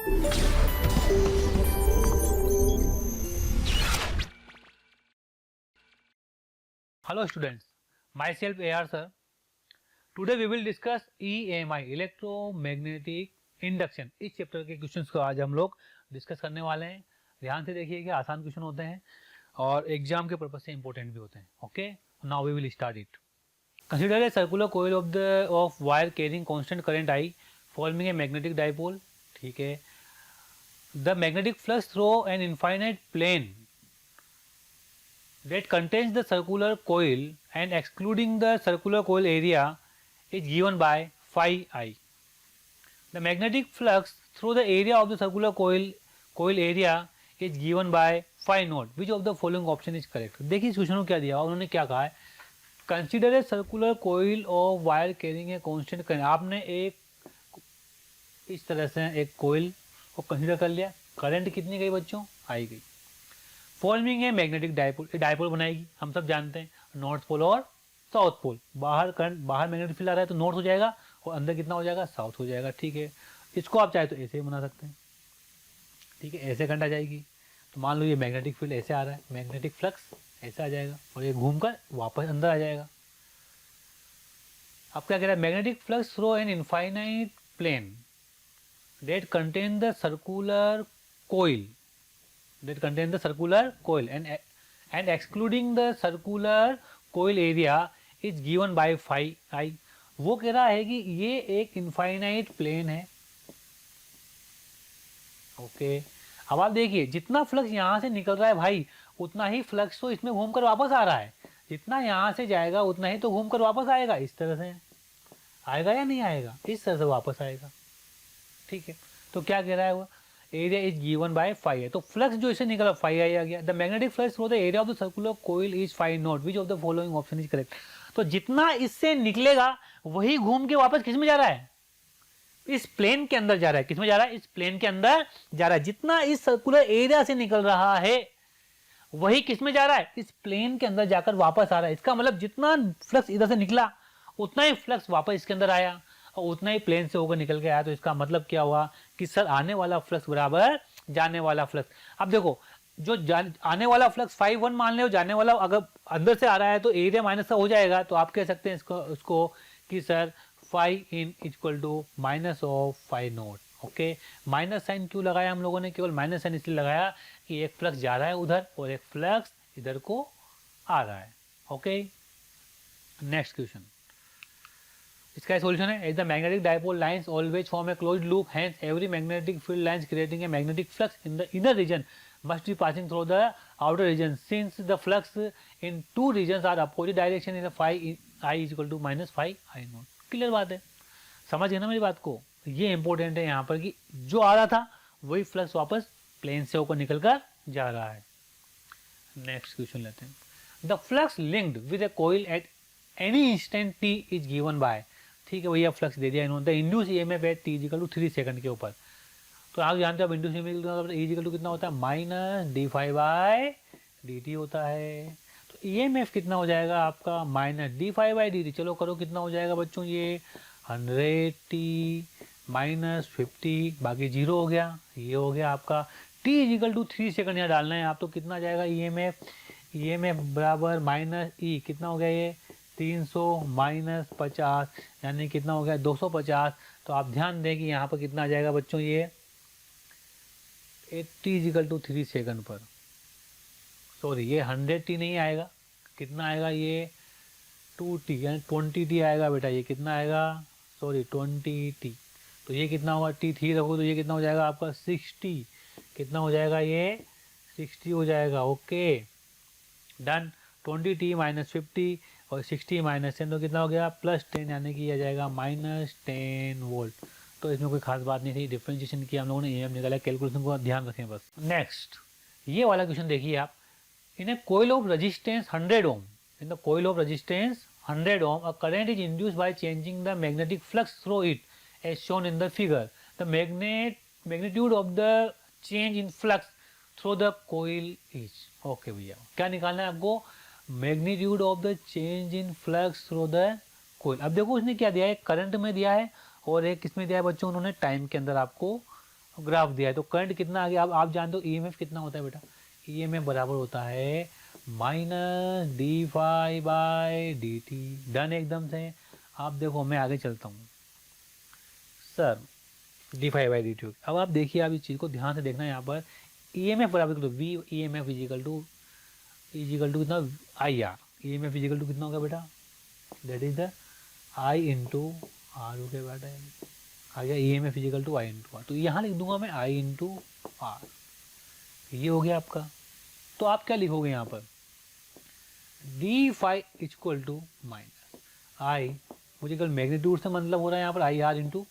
Hello students, myself AR sir. Today we will discuss EMI electromagnetic induction. इस chapter के questions को आज हम लोग डिस्कस करने वाले हैं। ध्यान से देखिए कि आसान क्वेश्चन होते हैं और एग्जाम के पर्पज से इंपॉर्टेंट भी होते हैं। Okay, now we will start it. Consider a circular coil of wire carrying constant current I forming a magnetic dipole. ठीक है, the magnetic flux through an infinite plane that contains the circular coil and excluding the circular coil area is given by phi I. The magnetic flux through the area of the circular coil area is given by phi naught. Which of the following option is correct? देखिए इस question को क्या दिया, उन्होंने क्या कहा है, consider a circular coil of wire carrying a constant current. आपने एक इस तरह से एक कोइल को कंसिडर कर लिया, करंट कितनी गई बच्चों, आई गई। फॉर्मिंग है मैग्नेटिक डाइपोल, डाइपोल बनाएगी, हम सब जानते हैं नॉर्थ पोल और साउथ पोल। बाहर करंट, बाहर मैग्नेटिक फील्ड आ रहा है तो नॉर्थ हो जाएगा और अंदर कितना हो जाएगा, साउथ हो जाएगा। ठीक है, इसको आप चाहे तो ऐसे ही बना सकते हैं। ठीक है, ऐसे करंट आ जाएगी तो मान लो ये मैग्नेटिक फील्ड ऐसे आ रहा है, मैग्नेटिक फ्लक्स ऐसे आ जाएगा और ये घूमकर वापस अंदर आ जाएगा। अब क्या कह रहा है, magnetic flux through an infinite plane that contain the circular coil that contain the circular coil and excluding the circular coil area is given by phi I। वो कह रहा है कि ये एक इनफाइनाइट प्लेन है। ओके, अब आप देखिए जितना फ्लक्स यहाँ से निकल रहा है भाई, उतना ही फ्लक्स तो इसमें घूमकर वापस आ रहा है। जितना यहाँ से जाएगा उतना ही तो घूमकर वापस आएगा। इस तरह से आएगा या नहीं आएगा, इस तरह से वापस आएगा। ठीक है, तो क्या कह रहा है वो, area is given by phi है, तो फ्लक्स जो इसे निकला फाई आई आ गया। The magnetic flux through the area of the circular coil is phi naught. Which of the following option is correct. तो जितना इससे निकलेगा वही घूम के वापस किस में जा रहा है, इस प्लेन के अंदर जा रहा है। किस में जा रहा है, इस प्लेन के अंदर जा रहा है। जितना इस सर्कुलर एरिया से निकल रहा है वही किस में जा रहा है, इस प्लेन के अंदर जाकर वापस आ रहा है। इसका मतलब जितना फ्लक्स इधर से निकला उतना ही फ्लक्स वापस इसके अंदर आया और उतना ही प्लेन से होकर निकल के आया। तो इसका मतलब क्या हुआ कि सर आने वाला फ्लक्स बराबर जाने वाला फ्लक्स। अब देखो जो आने वाला फ्लक्स फाई 1 मान ले, जाने वाला अगर अंदर से आ रहा है तो एरिया माइनस का हो जाएगा। तो आप कह सकते हैं उसको कि sir phi in equal to minus of phi naught. Okay, minus sign क्यों लगाया हम लोगों ने, केवल माइनस साइन इसलिए लगाया कि एक फ्लक्स जा रहा है उधर और एक फ्लक्स इधर को आ रहा है। ओके, नेक्स्ट क्वेश्चन, इसका सॉल्यूशन है। Is the magnetic dipole lines always form a closed loop, hence every magnetic field lines creating a magnetic flux in the inner region must be passing through the outer region since the flux in two regions are opposite direction in the phi I is equal to minus phi I naught। Clear बात है, समझ गए ना मेरी बात को। ये important है यहाँ पर कि जो आ रहा था वही फ्लक्स वापस प्लेन से होकर निकल कर जा रहा है। नेक्स्ट क्वेश्चन लेते हैं। The flux linked with a coil at any instant t is given by. ठीक है भैया, फ्लक्स दे दिया इन्होंने। The induce EMF at t equal to 3 second के ऊपर। तो आप जानते हो अब इंड्यूस ईएमएफ इक्वल टू कितना होता है, minus D phi by D T होता है। तो ईएमएफ कितना हो जाएगा आपका, minus D phi by D T. चलो करो कितना हो जाएगा बच्चों, ये 100 t माइनस 50 बाकी 0 हो गया। ये हो गया आपका t इक्वल टू 3 सेकंड यहाँ डालना है आप। तो कितना जाएगा ईएमएफ बराबर माइनस ई, कितना हो गया ये 300 माइनस 50 यानी कितना हो गया 250। तो आप ध्यान दें कि यहाँ पर कितना आ जाएगा बच्चों, ये 80 इक्वल टू 3 सेकंड पर, सॉरी ये 100 t नहीं आएगा, कितना आएगा ये 2t यानी 20 t आएगा बेटा। ये कितना आएगा, सॉरी 20 t। तो ये कितना होगा, t 3 रखो तो ये कितना हो जाएगा आपका 60। कितना हो जाएगा, ये 60 हो जाएगा। Okay done. 20 t माइनस 50 और 60 माइनस 10 तो कितना हो गया प्लस 10 यानी कि आ जाएगा माइनस 10 वोल्ट। तो इसमें कोई खास बात नहीं थी, डिफरेंशिएशन किया हम लोगों ने, ईएमएफ निकाला, कैलकुलेशन को ध्यान रखें बस। नेक्स्ट ये वाला क्वेश्चन देखिए आप। In a coil of resistance 100 ohm, in the coil of resistance 100 ohm a current is induced by changing the magnetic flux through it as shown in the figure. The magnitude of the change in flux through the coil is. Okay भैया, क्या निकालना है आपको, magnitude of the change in flux through the coil. अब देखो उसने क्या दिया है, करंट में दिया है और एक किसमें दिया है बच्चों, उन्होंने टाइम के अंदर आपको ग्राफ दिया है, तो करंट कितना आ गया। अब आप जानते हो ईएमएफ कितना होता है बेटा, ईएमएफ बराबर होता है minus D phi by D T. Done एकदम से। आप देखो मैं आगे चलता हूँ sir, D phi by D T. अब आप देखिए, आप इस चीज़ को ध्यान से देखना, यहाँ पर ईएमएफ बराबर तो V E M F is equal to कितना, I R. E M F is equal to कितना होगा बेटा, that is the I into R हो गया बेटा, आ गया E M F is equal to I into R. तो यहाँ लिख दूंगा मैं आई इंटू आर, ये हो गया आपका। तो आप क्या लिखोगे यहाँ पर, D phi equal to minus I, मुझे कल मैग्नीट्यूड से मतलब हो रहा है यहाँ पर I R into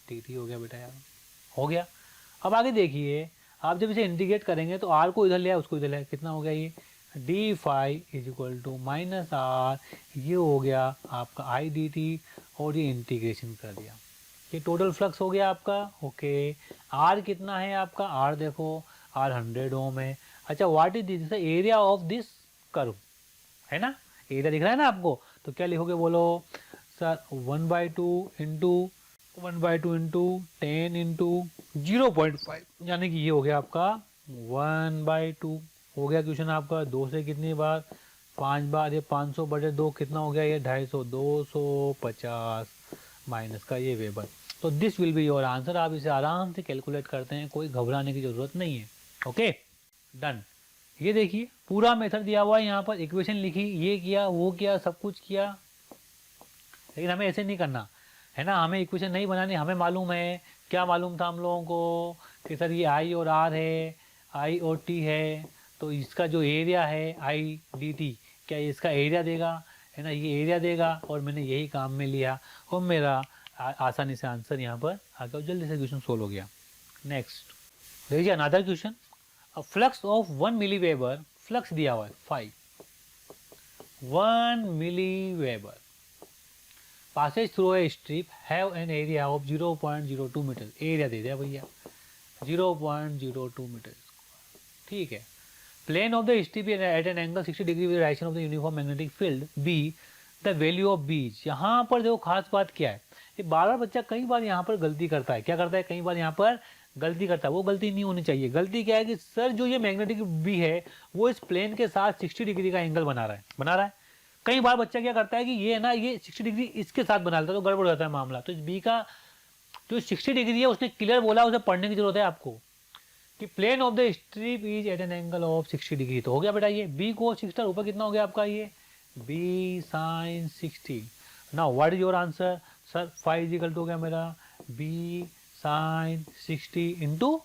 T T हो गया बेटा यार, हो गया। अब आगे देखिए, आप जब इसे इंटीग्रेट करेंगे तो आर को इधर ले आए, उसको इधर ले आए, कितना हो गया ये D phi is equal to minus R, ये हो गया आपका आई डी टी, और ये इंटीग्रेशन कर दिया, ये टोटल फ्लक्स हो गया आपका। ओके, आर कितना है आपका, आर देखो आर 100 ओम है। अच्छा, what is this area of this curve, है ना, एरिया दिख रहा है ना आपको, तो क्या लिखोगे बोलो सर, 1/2 10 इंटू 0.5, यानी कि ये हो गया आपका 1/2 हो गया। क्वेश्चन आपका 2 से कितनी बार, 5 बार, ये 500/2 कितना हो गया, ये 250, 250 माइनस का ये वेबर। तो this will be your answer. आप इसे आराम से कैलकुलेट करते हैं, कोई घबराने की जरूरत नहीं है। Okay done. ये देखिए पूरा मेथड दिया हुआ है यहाँ पर, इक्वेशन लिखी, ये किया वो किया सब कुछ किया, लेकिन हमें ऐसे नहीं करना है ना, हमें इक्वेशन नहीं बनानी। हमें मालूम है, क्या मालूम था हम लोगों को कि सर ये आई और आर है, आई और टी है, तो इसका जो एरिया है आई डी टी, क्या इसका एरिया देगा, है ना, ये एरिया देगा। और मैंने यही काम में लिया और मेरा आसानी से आंसर यहाँ पर आ गया, जल्दी से क्वेश्चन सोल्व हो गया। नेक्स्ट देखिए another question, flux of 1 milli weber, flux दिया हुआ है 5, 1 milli weber passes through a strip have an area of 0.02 meter, area दे दिया भैया 0.02 मीटर, ठीक है। Plane of the strip at an angle 60 degree with direction of the uniform magnetic field B, the value of B. यहाँ पर देखो खास बात क्या है, ये बार बार बच्चा कई बार यहाँ पर गलती करता है, क्या करता है, कई बार यहाँ पर गलती करता है, वो गलती नहीं होनी चाहिए। गलती क्या है कि सर जो ये मैग्नेटिक बी है वो इस प्लेन के साथ 60 डिग्री का एंगल बना रहा है। कई बार बच्चा क्या करता है कि ये ना ये 60 डिग्री इसके साथ बना लेता है, तो गड़बड़ हो जाता है मामला। तो इस बी का जो 60 डिग्री है उसने क्लियर बोला, उसे पढ़ने की जरूरत है आपको कि plane of the strip is at an angle of 60 degree. तो हो गया बेटा ये बी को 60, ऊपर कितना हो गया आपका ये B sine 60। Now what is your answer sir, 5 equal to हो गया मेरा B sine 60 into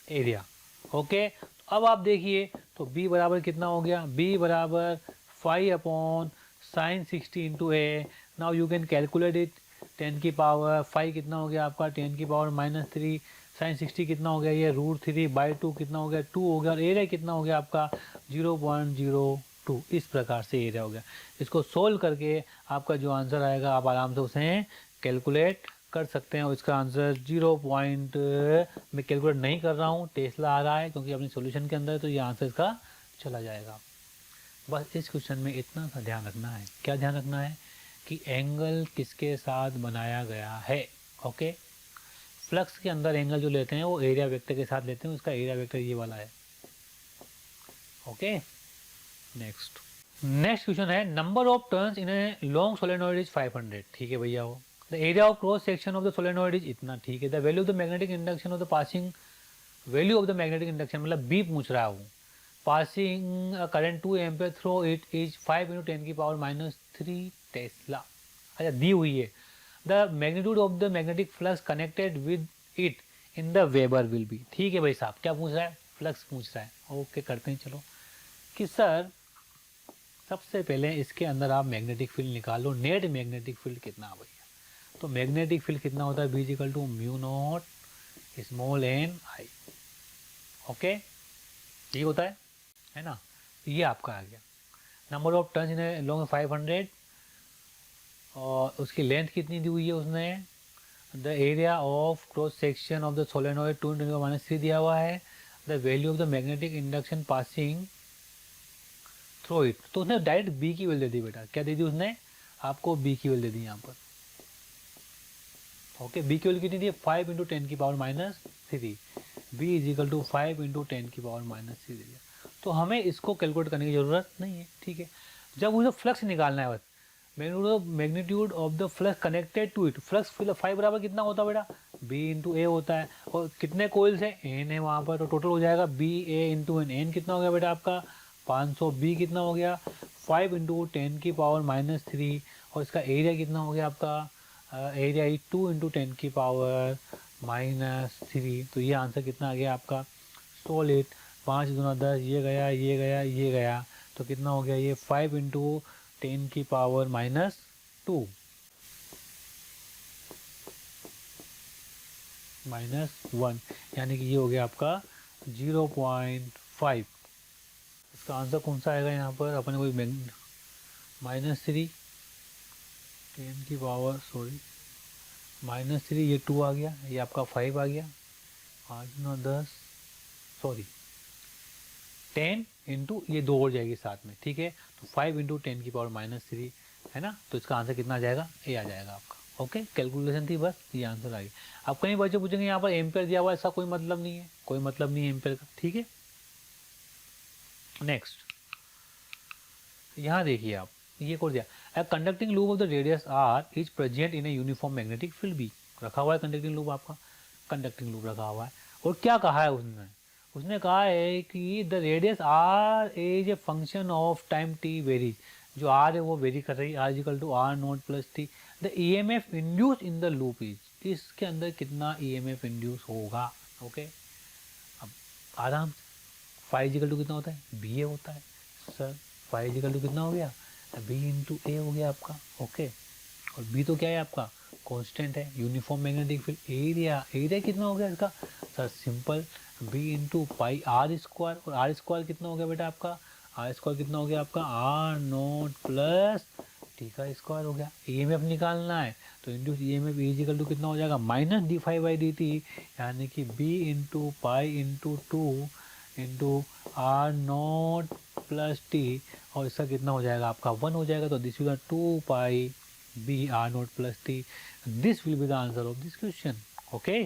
area. Okay, अब आप देखिए तो b बराबर कितना हो गया, b बराबर 5/sin 60 into A. Now you can calculate it, 10 की पावर 5 कितना हो गया आपका 10 की पावर -3, sin 60 कितना हो गया ये √3/2 कितना हो गया 2 हो गया, और एरिया कितना हो गया आपका 0.02। इस प्रकार से एरिया हो गया। इसको सोल्व करके आपका जो आंसर आएगा आप आराम से उसे कैलकुलेट कर सकते हैं। और इसका आंसर 0 पॉइंट मैं कैलकुलेट नहीं कर रहा हूँ, टेस्ला आ रहा है क्योंकि अपनी सॉल्यूशन के अंदर है, तो ये आंसर इसका चला जाएगा। बस इस क्वेश्चन में इतना सा ध्यान रखना है, क्या ध्यान रखना है कि एंगल किसके साथ बनाया गया है। ओके, फ्लक्स के अंदर एंगल जो लेते हैं वो एरिया वेक्टर के साथ लेते हैं, उसका एरिया वेक्टर ये वाला है। ओके, नेक्स्ट क्वेश्चन है, number of turns in a long solenoid is 500। ठीक है भैया, वो the area of cross section of the solenoid is इतना, ठीक है। The value of the magnetic induction of the passing, value of the magnetic induction मतलब B पूछ रहा हूँ, passing current 2 ampere through it is 5 × 10 की पावर -3 टेस्ला। अच्छा, दी हुई है the magnitude of the magnetic flux connected with it in the weber will be. ठीक है भाई साहब, क्या पूछ रहा है, फ्लक्स पूछ रहा है। ओके करते हैं चलो, कि सर सबसे पहले इसके अंदर आप मैग्नेटिक फील्ड निकालो, नेट मैग्नेटिक फील्ड कितना भैया, तो मैग्नेटिक फील्ड कितना होता है B equal to μ0 small n I। Okay, ये होता है ना, ये आपका आ गया। Number of turns in long 500, और उसकी लेंथ कितनी दी हुई है उसने, the area of cross section of the solenoid 2 × 10⁻³ दिया हुआ है, the value of the magnetic induction passing through it. तो उसने डायरेक्ट बी की वैल्यू दे दी बेटा, क्या दे दी उसने आपको, बी की वैल्यू दे दी यहाँ पर। ओके, बी की वैल्यू कितनी थी 5 इंटू 10 की power minus 3, B is equal to 5 into 10 की पावर माइनस 3 दिया। तो हमें इसको कैलकुलेट करने की ज़रूरत नहीं है, ठीक है। जब मुझे फ्लक्स निकालना है बस, magnitude of the flux connected to it, flux 5 बराबर कितना होता है बेटा, बी इंटू ए होता है, और कितने कोइल्स हैं, एन है वहाँ पर, तो टोटल हो जाएगा बी ए इंटू एन, एन कितना हो गया बेटा आपका 500, बी कितना हो गया 5 इंटू 10 की पावर माइनस 3, और इसका एरिया कितना हो गया आपका एरिया 2 इंटू 10 की पावर -3। तो ये आंसर कितना आ गया आपका सॉलिड, 5 दूना 10, ये गया ये गया ये गया, तो कितना हो गया ये 5 इंटू 10 की पावर -2 -1, यानी कि ये हो गया आपका 0.5। इसका आंसर कौन सा आएगा यहाँ पर, अपने कोई -3 10 की पावर -3, ये 2 आ गया, ये आपका 5 आ गया, 8 9 10 सॉरी 10 इंटू ये 2 हो जाएगी साथ में, ठीक है, तो 5 इंटू 10 की पावर -3 है ना, तो इसका आंसर कितना आ जाएगा, ए आ जाएगा आपका। ओके, कैलकुलेशन थी बस, ये आंसर आ गया। अब कई बच्चे पूछेंगे यहाँ पर एम्पेयर दिया हुआ है, इसका कोई मतलब नहीं है, कोई मतलब नहीं है एम्पेयर का, ठीक है। नेक्स्ट यहाँ देखिए आप, ये कोड दिया, a conducting loop of the radius R is present in a uniform magnetic field B, रखा हुआ है कंडक्टिंग लूप आपका, कंडक्टिंग लूप रखा हुआ है, और क्या कहा है उसने, उसने कहा है कि the radius R is a function of time T varies, जो आर है वो वेरी कर रही है, R equal to R naught plus T, the E M F induce in the loop is, इसके अंदर कितना ई एम एफ इंड्यूस होगा। ओके, अब आराम से, फाइव इक्वल टू कितना होता है, बी ए होता है सर, फाइव इक्वल टू कितना हो गया, बी इंटू ए हो गया आपका। ओके, और बी तो क्या है आपका कांस्टेंट है, uniform magnetic field, area, area कितना हो गया इसका sir, simple B into pi R square, और आर स्क्वायर कितना हो गया बेटा आपका, आर स्क्वायर कितना हो गया आपका आर नोट प्लस टी का स्क्वायर हो गया। ई एम एफ निकालना है तो into E M F is equal to कितना हो जाएगा minus D phi by D T, यानी कि B into pi into two into R naught plus T, और इसका कितना हो जाएगा आपका 1 हो जाएगा, तो this will 2 pi B R naught plus T, this will be the answer of this question. Okay,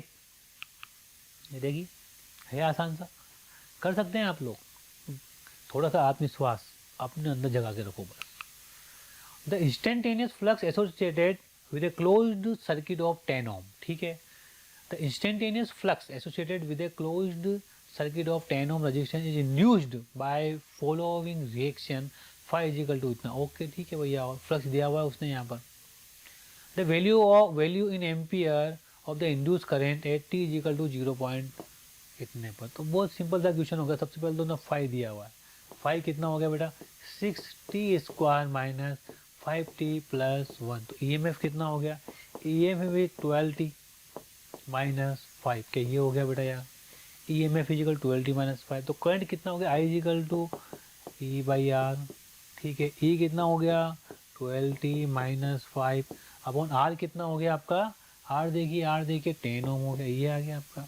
ये देखिए है आसान सा, कर सकते हैं आप लोग, थोड़ा सा आत्मविश्वास अपने अंदर जगा के रखो बस। The instantaneous flux associated with a closed circuit of 10 ohm, ठीक है, the instantaneous flux associated with a closed circuit of 10 ohm resistance is induced by following reaction, phi is equal to इतना। ओके ठीक है भैया, और फ्लक्स दिया हुआ है उसने यहाँ पर, the value in ampere of the induce current at T is equal to 0 इतने पर। तो बहुत सिंपल सा क्वेश्चन होगा, सबसे पहले तो ना 5 दिया हुआ है, 5 कितना हो गया बेटा 6t square minus 5t plus 1, तो ई एम एफ कितना हो गया, E M F 12t minus 5 के, ये हो गया बेटा यार, E M F equal 12t minus 5, तो करंट कितना हो गया I equal to E by R, ठीक है, ई कितना हो गया 12t माइनस 5 अपॉन आर कितना हो गया आपका, आर देखिए 10 ओम हो गया, ये आ गया आपका।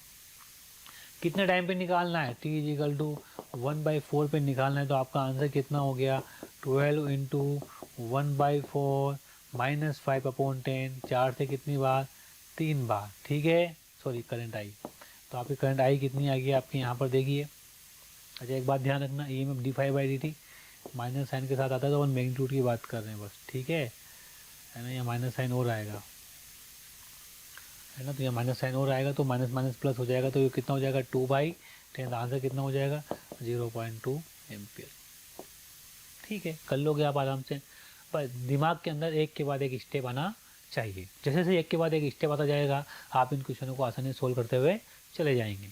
कितने टाइम पे निकालना है, टी इजिकल टू 1/4 पे निकालना है, तो आपका आंसर कितना हो गया 12 इंटू 1/4 माइनस 5 अपॉन 10, 4 से कितनी बार 3 बार, ठीक है, सॉरी करंट आई, तो आपकी करंट आई कितनी आ गई आपकी यहाँ पर देखिए। अच्छा एक बात ध्यान रखना, E M F D phi by D T minus sign के साथ आता है, तो वन मैग्नीट्यूड की बात कर रहे हैं बस, ठीक है ना, यहाँ माइनस साइन और आएगा है ना, तो यहाँ माइनस साइन और आएगा, तो माइनस माइनस प्लस हो जाएगा, तो ये कितना हो जाएगा 2/10, आंसर कितना हो जाएगा 0.2 एम्पियर। ठीक है, कर लोगे आप आराम से, पर दिमाग के अंदर एक के बाद एक स्टेप आना चाहिए, जैसे जैसे एक के बाद एक स्टेप आता जाएगा आप इन क्वेश्चनों को आसानी से सोल्व करते हुए चले जाएंगे।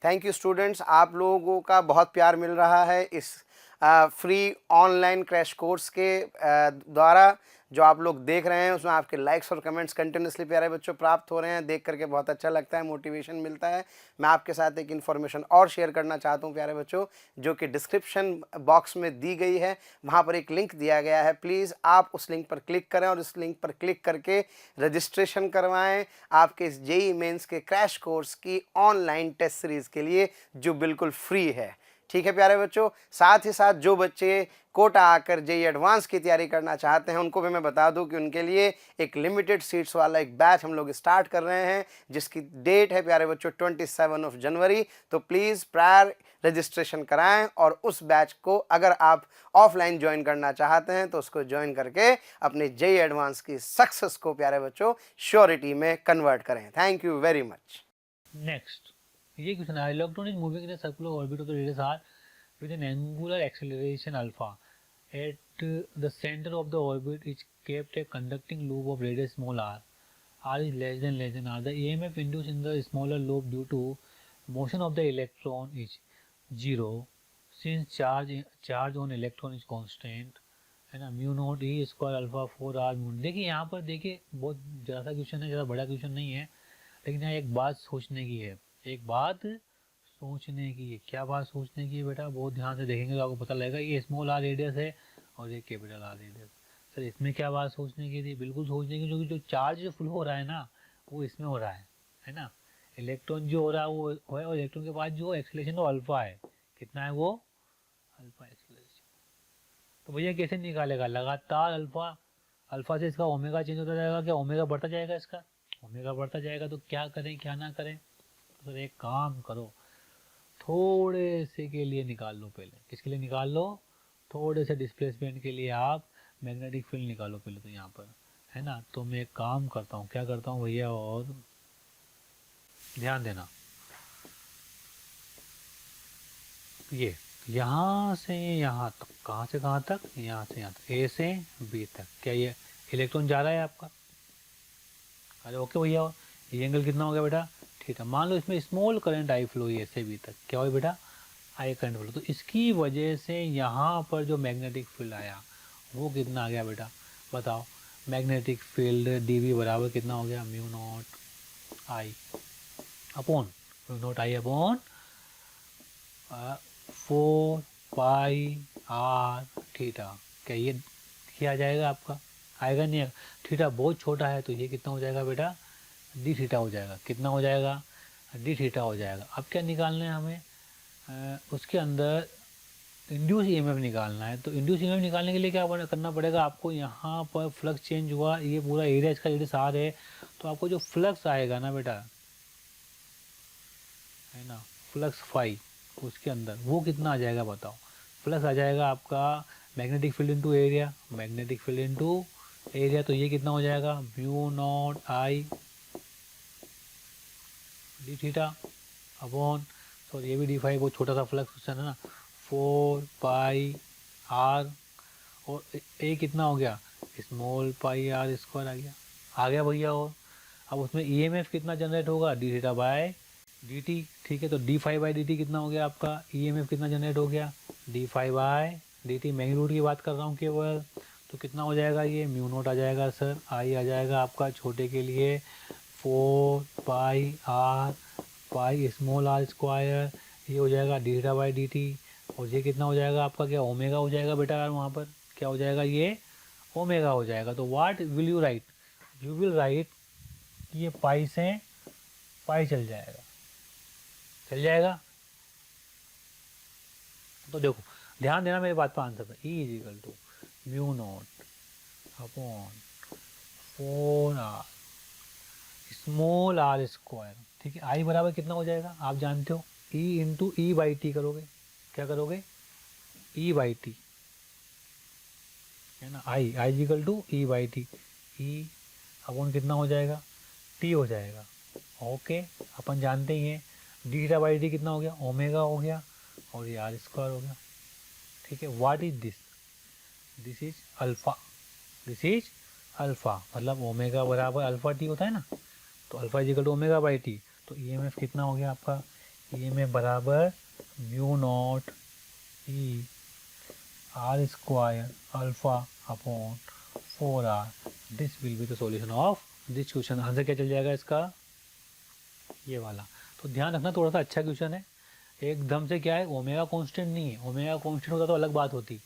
थैंक यू स्टूडेंट्स, आप लोगों का बहुत प्यार मिल रहा है इस फ्री ऑनलाइन क्रैश कोर्स के द्वारा जो आप लोग देख रहे हैं, उसमें आपके लाइक्स और कमेंट्स कंटिन्यूसली प्यारे बच्चों प्राप्त हो रहे हैं, देख करके बहुत अच्छा लगता है, मोटिवेशन मिलता है। मैं आपके साथ एक इन्फॉर्मेशन और शेयर करना चाहता हूं प्यारे बच्चों, जो कि डिस्क्रिप्शन बॉक्स में दी गई है, वहां पर एक लिंक दिया गया है, प्लीज़ आप उस लिंक पर क्लिक करें और उस लिंक पर क्लिक करके रजिस्ट्रेशन करवाएं आपके इस जेईई मेंस के क्रैश कोर्स की ऑनलाइन टेस्ट सीरीज़ के लिए, जो बिल्कुल फ्री है। ठीक है प्यारे बच्चों, साथ ही साथ जो बच्चे कोटा आकर जेई एडवांस की तैयारी करना चाहते हैं उनको भी मैं बता दूं कि उनके लिए एक लिमिटेड सीट्स वाला एक बैच हम लोग स्टार्ट कर रहे हैं, जिसकी डेट है प्यारे बच्चों 27 जनवरी। तो प्लीज़ प्रायर रजिस्ट्रेशन कराएं और उस बैच को अगर आप ऑफलाइन ज्वाइन करना चाहते हैं तो उसको ज्वाइन करके अपने जेई एडवांस की सक्सेस को प्यारे बच्चों श्योरिटी में कन्वर्ट करें। Thank you very much. Next ये क्वेश्चन है, electron is moving in the circular orbit of the radius r with an angular acceleration alpha at the center of the orbit is kept a conducting loop of radius small r. R is less than r. The EMF induced in the smaller loop due to motion of the electron is zero since charge on electron is constant, है ना, mu naught E square alpha 4 r mu. देखिए यहाँ पर देखिए बहुत ज़्यादा question है, ज़्यादा बड़ा क्वेश्चन नहीं है, लेकिन यहाँ एक बात सोचने की है, एक बात सोचने की है। क्या बात सोचने की है बेटा, बहुत ध्यान से देखेंगे तो आपको पता लगेगा। ये स्मॉल आर रेडियस है और ये कैपिटल आर रेडियस। सर इसमें क्या बात सोचने की थी, बिल्कुल सोचने की, क्योंकि जो चार्ज जो फ्लो हो रहा है ना वो इसमें हो रहा है ना। इलेक्ट्रॉन जो हो रहा है वो है, और इलेक्ट्रॉन के पास जो एक्सेलरेशन वो अल्फा है, कितना है वो, अल्फा एक्सेलरेशन। तो भैया कैसे निकालेगा, लगातार अल्फा से इसका ओमेगा चेंज होता जाएगा, क्या ओमेगा बढ़ता जाएगा, इसका ओमेगा बढ़ता जाएगा। तो क्या करें क्या ना करें, तो सर एक काम करो, थोड़े से के लिए निकाल लो, पहले किसके लिए निकाल लो, थोड़े से डिस्प्लेसमेंट के लिए आप मैग्नेटिक फील्ड निकालो पहले तो यहाँ पर, है ना। तो मैं एक काम करता हूँ, क्या करता हूँ भैया, और ध्यान देना, ये यहाँ से यहाँ तक, कहाँ से कहाँ तक, यहाँ से यहाँ तक, ए से बी तक, क्या ये इलेक्ट्रॉन जा रहा है आपका, अरे ओके भैया। और ये एंगल कितना हो गया बेटा, ठीक है। मान लो इसमें स्मॉल करंट आई फ्लो ए से बी तक, क्या हो बेटा, आई करंट फ्लो। तो इसकी वजह से यहाँ पर जो मैग्नेटिक फील्ड आया वो कितना आ गया बेटा, बताओ। मैग्नेटिक फील्ड डी वी बराबर कितना हो गया, mu naught I upon 4 pi R theta. क्या ये आ जाएगा आपका, आएगा नहीं आएगा, थीटा बहुत छोटा है तो ये कितना हो जाएगा बेटा, डी थीटा हो जाएगा। कितना हो जाएगा, डी थीटा हो जाएगा। अब क्या निकालना है हमें, उसके अंदर इंड्यूस ईएमएफ निकालना है। तो इंड्यूस ईएमएफ निकालने के लिए क्या करना पड़ेगा आपको, यहाँ पर फ्लक्स चेंज हुआ, ये पूरा एरिया इसका रेडियस आर है, तो आपको जो फ्लक्स आएगा ना बेटा, है ना, फ्लक्स फाई, उसके अंदर वो कितना आ जाएगा बताओ। फ्लक्स आ जाएगा आपका magnetic field into area, magnetic field into area, तो ये कितना हो जाएगा, mu naught I D theta upon, sorry ये भी डी फाई, बहुत छोटा सा फ्लक्स है ना, 4 पाई आर, और ए कितना हो गया, स्मॉल पाई आर स्क्वायर आ गया भैया। और अब उसमें ईएमएफ कितना जनरेट होगा, D theta by D T, ठीक है। तो D phi by D T कितना हो गया आपका, ईएमएफ कितना जनरेट हो गया, D phi by D T, magnitude की बात कर रहा हूँ केवल। तो कितना हो जाएगा, ये म्यू नोट आ जाएगा सर, आई आ जाएगा आपका छोटे के लिए 4 pi R pi small R square, ये हो जाएगा D theta by D T. और ये कितना हो जाएगा आपका, क्या ओमेगा हो जाएगा बेटा यार, वहाँ पर क्या हो जाएगा, ये ओमेगा हो जाएगा। तो what will you right, you will write, ये पाई से पाई चल जाएगा, चल जाएगा। तो देखो ध्यान देना मेरी बात पर आंसर पर, E is equal to mu naught upon 4 R small R square, ठीक है। आई बराबर कितना हो जाएगा आप जानते हो, E into E by T करोगे, क्या करोगे, ई बाई टी, है ना। I is equal to E by T, E upon कितना हो जाएगा, टी हो जाएगा, ओके। अपन जानते ही हैं डी थीटा बाई टी कितना हो गया, ओमेगा हो गया, और ये आर स्क्वायर हो गया, ठीक है। What is this, this is alpha, this is alpha, मतलब ओमेगा बराबर अल्फा टी होता है ना, तो alpha is equal to omega by T. तो ईएमएफ कितना हो गया आपका, ईएमएफ बराबर mu naught E R square alpha upon 4 R. This will be the solution of this question. Answer क्या चल जाएगा इसका, ये वाला। तो ध्यान रखना, थोड़ा सा अच्छा क्वेश्चन है, एकदम से क्या है, ओमेगा कांस्टेंट नहीं है, ओमेगा कांस्टेंट होता तो अलग बात होती,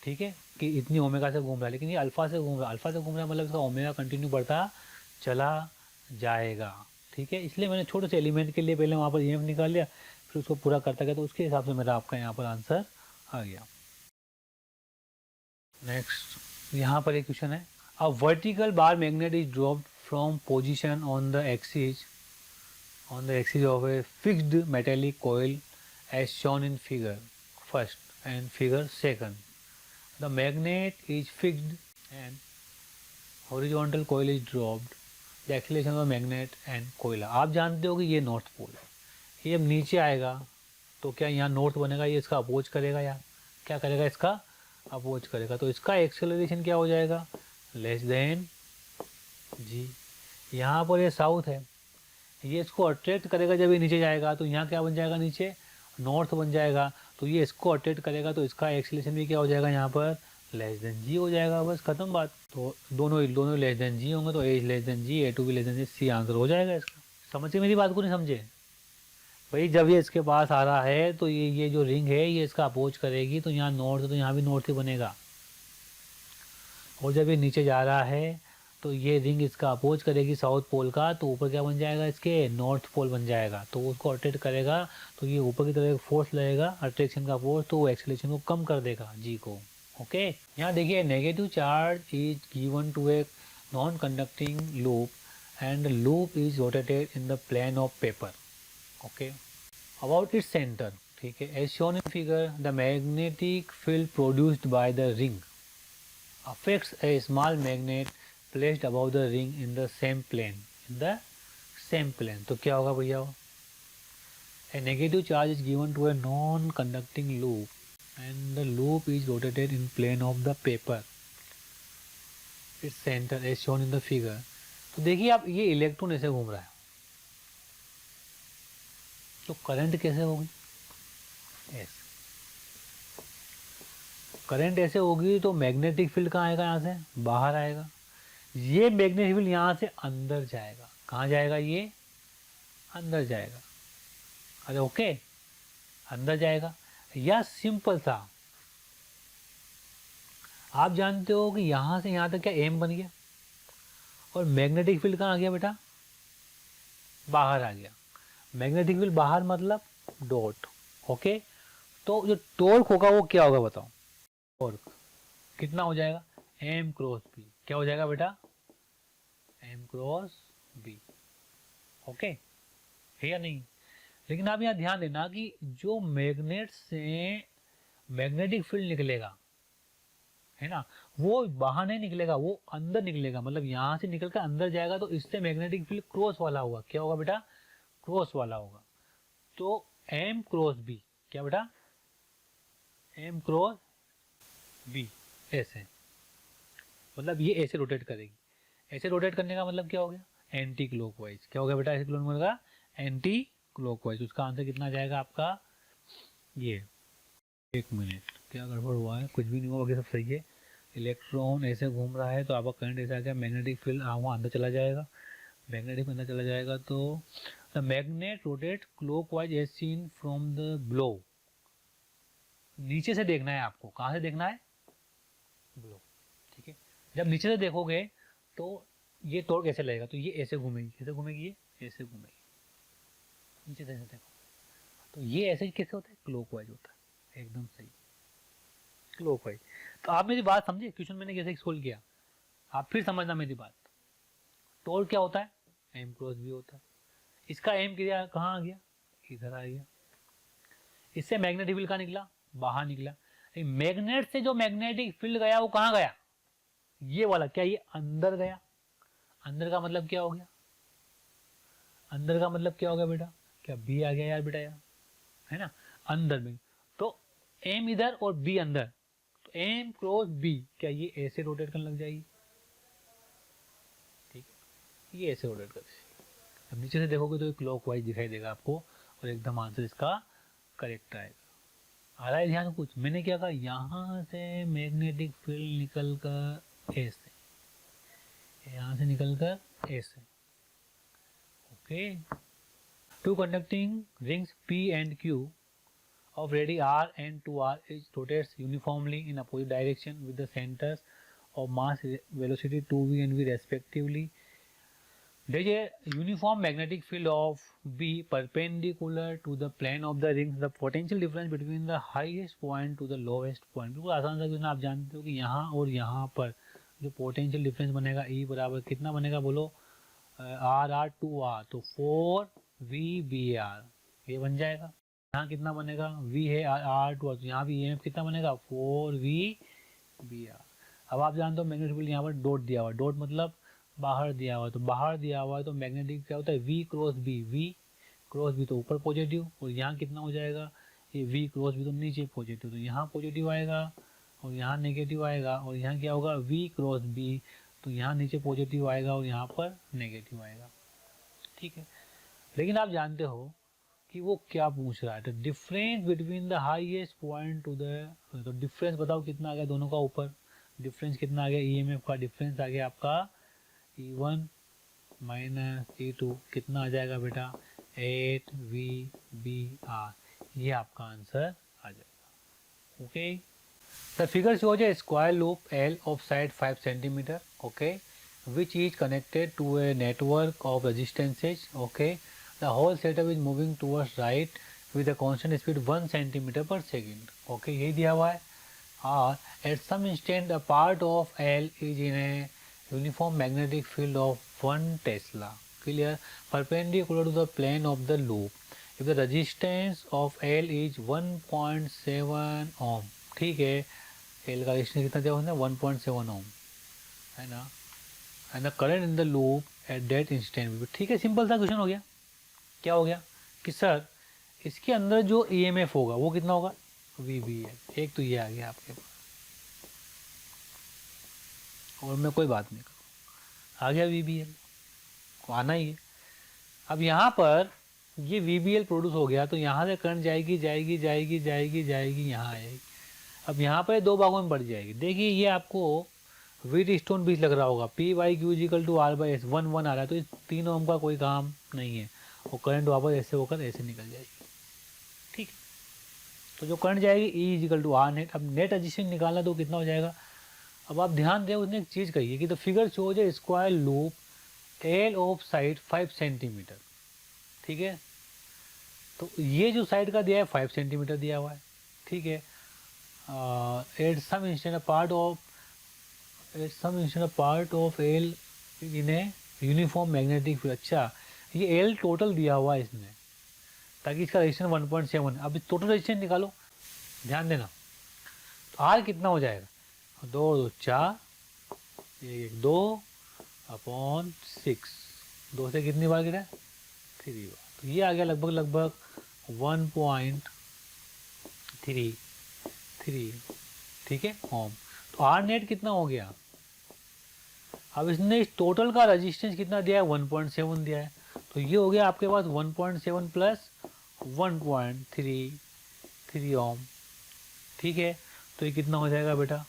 ठीक है, कि इतनी ओमेगा से घूम रहा है, लेकिन ये अल्फा से घूम रहा है, अल्फा से घूम रहा है मतलब इसका ओमेगा कंटिन्यू बढ़ता चला जाएगा, ठीक है। इसलिए मैंने छोटे से एलिमेंट के लिए पहले वहाँ पर ईएमएफ निकाल लिया, फिर उसको पूरा करता गया, तो उसके हिसाब से मेरा आपका यहाँ पर आंसर आ गया। नेक्स्ट यहाँ पर एक क्वेश्चन है, a vertical bar magnet is dropped from position on the axis of a fixed metallic coil as shown in figure first and figure second. The magnet is fixed and horizontal coil is dropped. The acceleration of the magnet and coil. आप जानते हो कि ये north pole है, ये अब नीचे आएगा तो क्या यहाँ नॉर्थ बनेगा, ये इसका अपोज करेगा या क्या करेगा, इसका अपोज करेगा, तो इसका एक्सेलरेशन क्या हो जाएगा, लेस देन जी। यहाँ पर ये साउथ है, ये इसको अट्रैक्ट करेगा जब ये नीचे जाएगा, तो यहाँ क्या बन जाएगा, नीचे नॉर्थ बन जाएगा, तो ये इसको अट्रैक्ट करेगा, तो इसका एक्सेलरेशन भी क्या हो जाएगा, यहाँ पर लेस देन जी हो जाएगा, बस खत्म बात। तो दोनों लेस देन जी होंगे, तो ए लेस देन जी, A2 भी लेस देन जी, सी आंसर हो जाएगा इसका। समझिए मेरी बात को, नहीं समझे भाई, जब ये इसके पास आ रहा है तो ये जो रिंग है ये इसका अपोज करेगी, तो यहाँ नॉर्थ, तो यहाँ भी नॉर्थ ही बनेगा, और जब ये नीचे जा रहा है तो ये रिंग इसका अपोज करेगी साउथ पोल का, तो ऊपर क्या बन जाएगा, इसके नॉर्थ पोल बन जाएगा, तो उसको अट्रैक्ट करेगा, तो ये ऊपर की तरफ फोर्स लगेगा, अट्रैक्शन का फोर्स, तो वो एक्सेलरेशन को कम कर देगा जी को। ओके, यहाँ देखिए, negative charge is given to a non conducting loop and loop is rotated in the plane of paper. Okay, about its centre, ठीक है, as shown in figure the magnetic field produced by the ring affects a small magnet placed above the ring in the same plane, तो क्या होगा भैया, a negative charge is given to a non-conducting loop and the loop is rotated in plane of the paper, its center as shown in the figure। तो देखिए आप, ये electron ऐसे घूम रहा है, तो करंट कैसे होगी, ऐसे करंट ऐसे होगी, तो मैग्नेटिक फील्ड कहाँ आएगा, यहाँ से बाहर आएगा, ये मैग्नेटिक फील्ड यहाँ से अंदर जाएगा, कहाँ जाएगा, ये अंदर जाएगा, अरे ओके, अंदर जाएगा, या सिंपल सा आप जानते हो कि यहाँ से यहाँ तक क्या एम बन गया, और मैग्नेटिक फील्ड कहाँ आ गया बेटा, बाहर आ गया, मैग्नेटिक फील्ड बाहर मतलब डॉट। ओके, तो जो टॉर्क होगा वो क्या होगा बताओ, टॉर्क कितना हो जाएगा, एम क्रॉस बी, क्या हो जाएगा बेटा, एम क्रॉस बी। ओके, है या नहीं, लेकिन आप यहाँ ध्यान देना कि जो मैग्नेट से मैग्नेटिक फील्ड निकलेगा, है ना, वो बाहर नहीं निकलेगा, वो अंदर निकलेगा, मतलब यहाँ से निकल कर अंदर जाएगा, तो इससे मैग्नेटिक फील्ड क्रॉस वाला होगा, क्या होगा बेटा, क्रॉस वाला होगा, तो एम क्रॉस बी, क्या बेटा, एम क्रॉस बी, ऐसे, मतलब ये ऐसे रोटेट करेगी, ऐसे रोटेट करने का मतलब क्या हो गया, एंटी क्लॉकवाइज, क्या हो गया बेटा, ऐसे क्लॉकवाइज का एंटी क्लॉकवाइज, उसका आंसर कितना जाएगा आपका, ये, एक मिनट, क्या गड़बड़ हुआ है, कुछ भी नहीं हुआ, बाकी सब सही है, इलेक्ट्रॉन ऐसे घूम रहा है, तो आपका करंट ऐसा आ गया, मैग्नेटिक फील्ड वहाँ अंदर चला जाएगा, मैग्नेटिक अंदर चला जाएगा, तो the magnet rotate clockwise as seen from the below, नीचे से देखना है आपको, कहाँ से देखना है, ब्लो, ठीक है, जब नीचे से देखोगे तो ये टॉर्क ऐसे लगेगा, तो ये ऐसे घूमेगी, कैसे घूमेगी, ये ऐसे घूमेगी, नीचे से देखो, तो ये ऐसे कैसे होता है, क्लॉकवाइज होता है, एकदम सही, क्लॉकवाइज। तो आप मेरी बात समझे, क्वेश्चन मैंने कैसे सोल्व किया, आप फिर समझना मेरी बात, टॉर्क क्या होता है, एम क्रॉस बी होता है, इसका एम किया कहाँ आ गया, इधर आ गया, इससे मैग्नेटिक फील्ड कहाँ निकला, बाहर निकला, मैग्नेट से जो मैग्नेटिक फील्ड गया वो कहाँ गया, ये वाला, क्या ये अंदर गया, अंदर का मतलब क्या हो गया, अंदर का मतलब क्या हो गया बेटा, क्या बी आ गया यार बेटा, यार है ना, अंदर में, तो एम इधर और बी अंदर, तो एम क्रॉस बी, क्या ये ऐसे रोटेट करने लग जाएगी, ठीक है, ये ऐसे रोटेट कर जाएगी, अब नीचे से देखोगे तो ये क्लॉकवाइज दिखाई देगा आपको, और एकदम आंसर इसका करेक्ट आएगा। आ रहा है ध्यान कुछ, मैंने क्या कहा, यहाँ से मैग्नेटिक फील्ड निकल कर ऐसे, यहाँ से निकल कर ऐसे, okay, two conducting rings P and Q of radii R and 2R is rotates uniformly in opposite direction with the centers of mass velocity 2v and v respectively. there is a uniform magnetic field of B perpendicular to the plane of the ring. The potential difference between the highest point to the lowest point. बिल्कुल आसान सा question, आप जानते हो कि यहाँ और यहाँ पर जो पोटेंशियल डिफरेंस बनेगा E बराबर कितना बनेगा बोलो, आर आर टू आर, तो 4VBR ये बन जाएगा। यहाँ कितना बनेगा, V है आर टू आर, तो यहाँ भी EMF कितना बनेगा 4VBR। अब आप जानते हो मैग्नेटिक फील्ड यहाँ पर डॉट दिया हुआ है, डॉट मतलब बाहर दिया हुआ है, तो बाहर दिया हुआ है तो मैग्नेटिक क्या होता है V cross B, V cross B तो ऊपर पॉजिटिव, और यहाँ कितना हो जाएगा ये V क्रॉस B तो नीचे पॉजिटिव, तो यहाँ पॉजिटिव आएगा और यहाँ नेगेटिव आएगा, और यहाँ क्या होगा V क्रॉस B तो यहाँ नीचे पॉजिटिव आएगा और यहाँ पर नेगेटिव आएगा। ठीक है, लेकिन आप जानते हो कि वो क्या पूछ रहा है, तो difference between the highest point two the, तो डिफरेंस बताओ कितना आ गया दोनों का ऊपर, डिफरेंस कितना आ गया, ईएमएफ का डिफरेंस आ गया आपका E1 माइनस E2, कितना आ जाएगा बेटा 8VBR, ये आपका आंसर आ जाएगा। Okay, the figure shows A square loop L of side 5 cm, okay, which is connected to a network of resistances, okay. The whole setup is moving towards right with a constant speed 1 cm per second, okay, यही दिया हुआ है। और at some instant a part of L is in a uniform magnetic field of 1 Tesla, clear, perpendicular to the plane of the loop if the resistance of L is 1.7 ohm, ठीक है, L का resistance कितना दिया उसने 1.7 ओम है ना, and the current in the loop at that instant, ठीक है, सिंपल सा क्वेश्चन हो गया। क्या हो गया कि सर इसके अंदर जो EMF होगा वो कितना होगा VBL, एक तो ये आ गया आपके पास, और मैं कोई बात नहीं करूँ, आ गया VBL को आना ही है। अब यहाँ पर ये VBL प्रोड्यूस हो गया तो यहाँ से करंट जाएगी जाएगी जाएगी जाएगी जाएगी यहाँ आएगी, अब यहाँ पर दो भागों में बढ़ जाएगी। देखिए ये आपको व्हीट स्टोन बीच लग रहा होगा, P/Q=R/S 1 आ रहा है, तो इस 3 ओम का कोई काम नहीं है, और करंट वापस ऐसे होकर ऐसे निकल जाएगी। ठीक, तो जो करंट जाएगी E=R नेट। अब नेट रेजिस्टेंस निकालना तो कितना हो जाएगा, अब आप ध्यान दें उसने एक चीज़ कही है कि the figure shows A square loop L of side 5 centimetre, ठीक है, तो ये जो साइड का दिया है 5 सेंटीमीटर दिया हुआ है, ठीक है, at some instant a part of L in a uniform magnetic field. अच्छा, ये L टोटल दिया हुआ है इसने, ताकि इसका रेजिस्टेंस 1.7 है। अब इस टोटल रेजिस्टेंस निकालो, ध्यान देना, तो R कितना हो जाएगा 2 2 4 1 2 अपॉन 6, 2 से कितनी बार गिरा 3 बार, तो ये आ गया लगभग 1.33, ठीक है ओम। तो R नेट कितना हो गया, अब इसने इस टोटल का रेजिस्टेंस कितना दिया है 1.7 दिया है, तो ये हो गया आपके पास 1.7 प्लस 1.33 ओम, ठीक है, तो ये कितना हो जाएगा बेटा,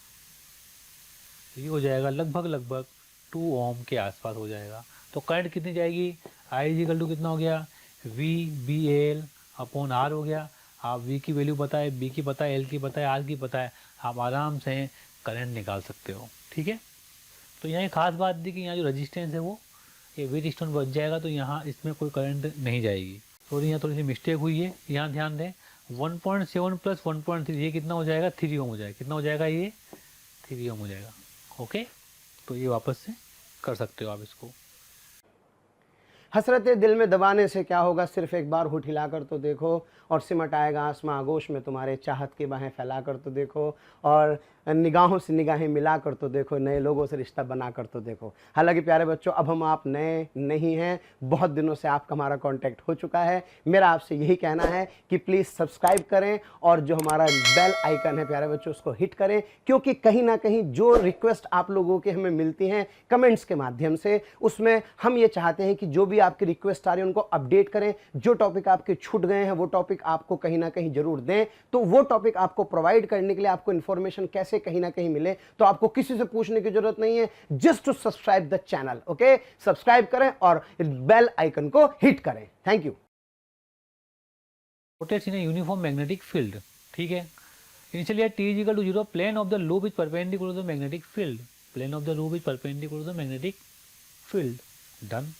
ये हो जाएगा लगभग 2 ओम के आसपास हो जाएगा। तो करंट कितनी जाएगी, I= कितना हो गया VBL अपॉन R हो गया। आप V की वैल्यू पता है, B की पता है, L की पता है, R की पता है, आप आराम से करंट निकाल सकते हो। ठीक है, तो यहाँ एक खास बात थी कि यहाँ जो रेजिस्टेंस है वो ये व्हीट स्टोन बच जाएगा, तो यहाँ इसमें कोई करंट नहीं जाएगी। तो यहाँ थोड़ी सी मिस्टेक हुई है, यहाँ ध्यान दें 1.7 प्लस 1.3 ये कितना हो जाएगा 3 ओम हो जाएगा, कितना हो जाएगा ये 3 ओम हो जाएगा। ओके, तो ये वापस से कर सकते हो आप इसको। हसरत दिल में दबाने से क्या होगा, सिर्फ एक बार होठ हिलाकर तो देखो, और सिमट आएगा आसमां आगोश में तुम्हारे, चाहत की बाहें फैलाकर तो देखो, और निगाहों से निगाहें मिलाकर तो देखो, नए लोगों से रिश्ता बनाकर तो देखो। हालांकि प्यारे बच्चों, अब हम आप नए नहीं हैं, बहुत दिनों से आपका हमारा कांटेक्ट हो चुका है। मेरा आपसे यही कहना है कि प्लीज़ सब्सक्राइब करें, और जो हमारा बेल आइकन है प्यारे बच्चों उसको हिट करें, क्योंकि कहीं ना कहीं जो रिक्वेस्ट आप लोगों के हमें मिलती हैं कमेंट्स के माध्यम से, उसमें हम ये चाहते हैं कि जो भी आपकी रिक्वेस्ट आ रही है उनको अपडेट करें। जो टॉपिक आपके छूट गए हैं वो टॉपिक आपको कहीं ना कहीं जरूर दें, तो वो टॉपिक आपको प्रोवाइड करने के लिए आपको इन्फॉर्मेशन कैसे कहीं ना कहीं मिले, तो आपको किसी से पूछने की जरूरत नहीं है, just to subscribe the channel. Okay, subscribe करें और बेल आइकन को हिट करें। Thank you. Rotates in a uniform magnetic field, ठीक है, initially at T=0 plane of the loop is perpendicular to the magnetic field, plane of the loop is perpendicular to the magnetic field, done.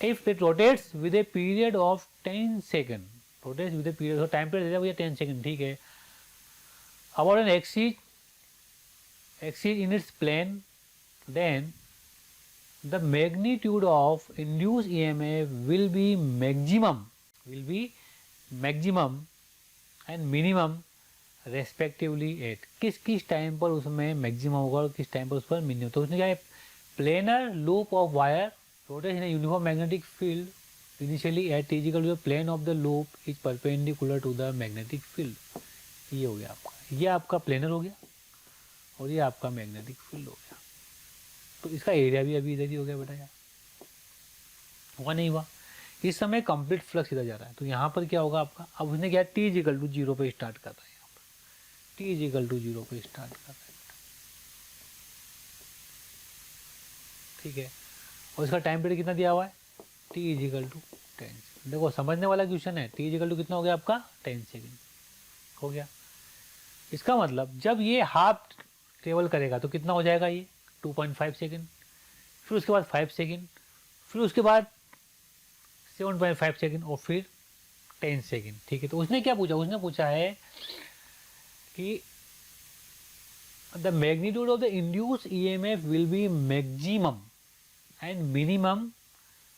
If it rotates with a period of 10 second, rotates with a period, time period दे दिया भैया 10 second, ठीक है। About an axis in its plane, then the magnitude of induced EMF will be maximum and minimum respectively at किस time पर उसमें maximum होगा और किस टाइम पर उस पर मिनिमम। तो उसने क्या है, planar loop of wire rotates in a uniform magnetic field initially at t equal to the plane of the loop is perpendicular to the magnetic field. ये हो गया आपका, ये आपका प्लेनर हो गया और ये आपका मैग्नेटिक फील्ड हो गया। तो इसका एरिया भी अभी इधर ही हो गया बेटा यार, हुआ नहीं हुआ। इस समय कंप्लीट फ्लक्स इधर जा रहा है, तो यहाँ पर क्या होगा आपका, अब उसने क्या t इक्वल टू 0 पे स्टार्ट कर रहा है, यहाँ पर t इक्वल टू 0 पे स्टार्ट कर रहा है, ठीक है। और इसका टाइम पीरियड कितना दिया हुआ है, t इक्वल टू 10। देखो समझने वाला क्वेश्चन है, t इक्वल टू कितना हो गया आपका 10 सेकेंड हो गया। इसका मतलब जब ये हाफ ट्रेवल करेगा तो कितना हो जाएगा, ये 2.5 सेकेंड, फिर उसके बाद 5 सेकेंड, फिर उसके बाद 7.5 सेकेंड और फिर 10 सेकेंड, ठीक है। तो उसने क्या पूछा, उसने पूछा है कि the magnitude of the induce EMF will be maximum and minimum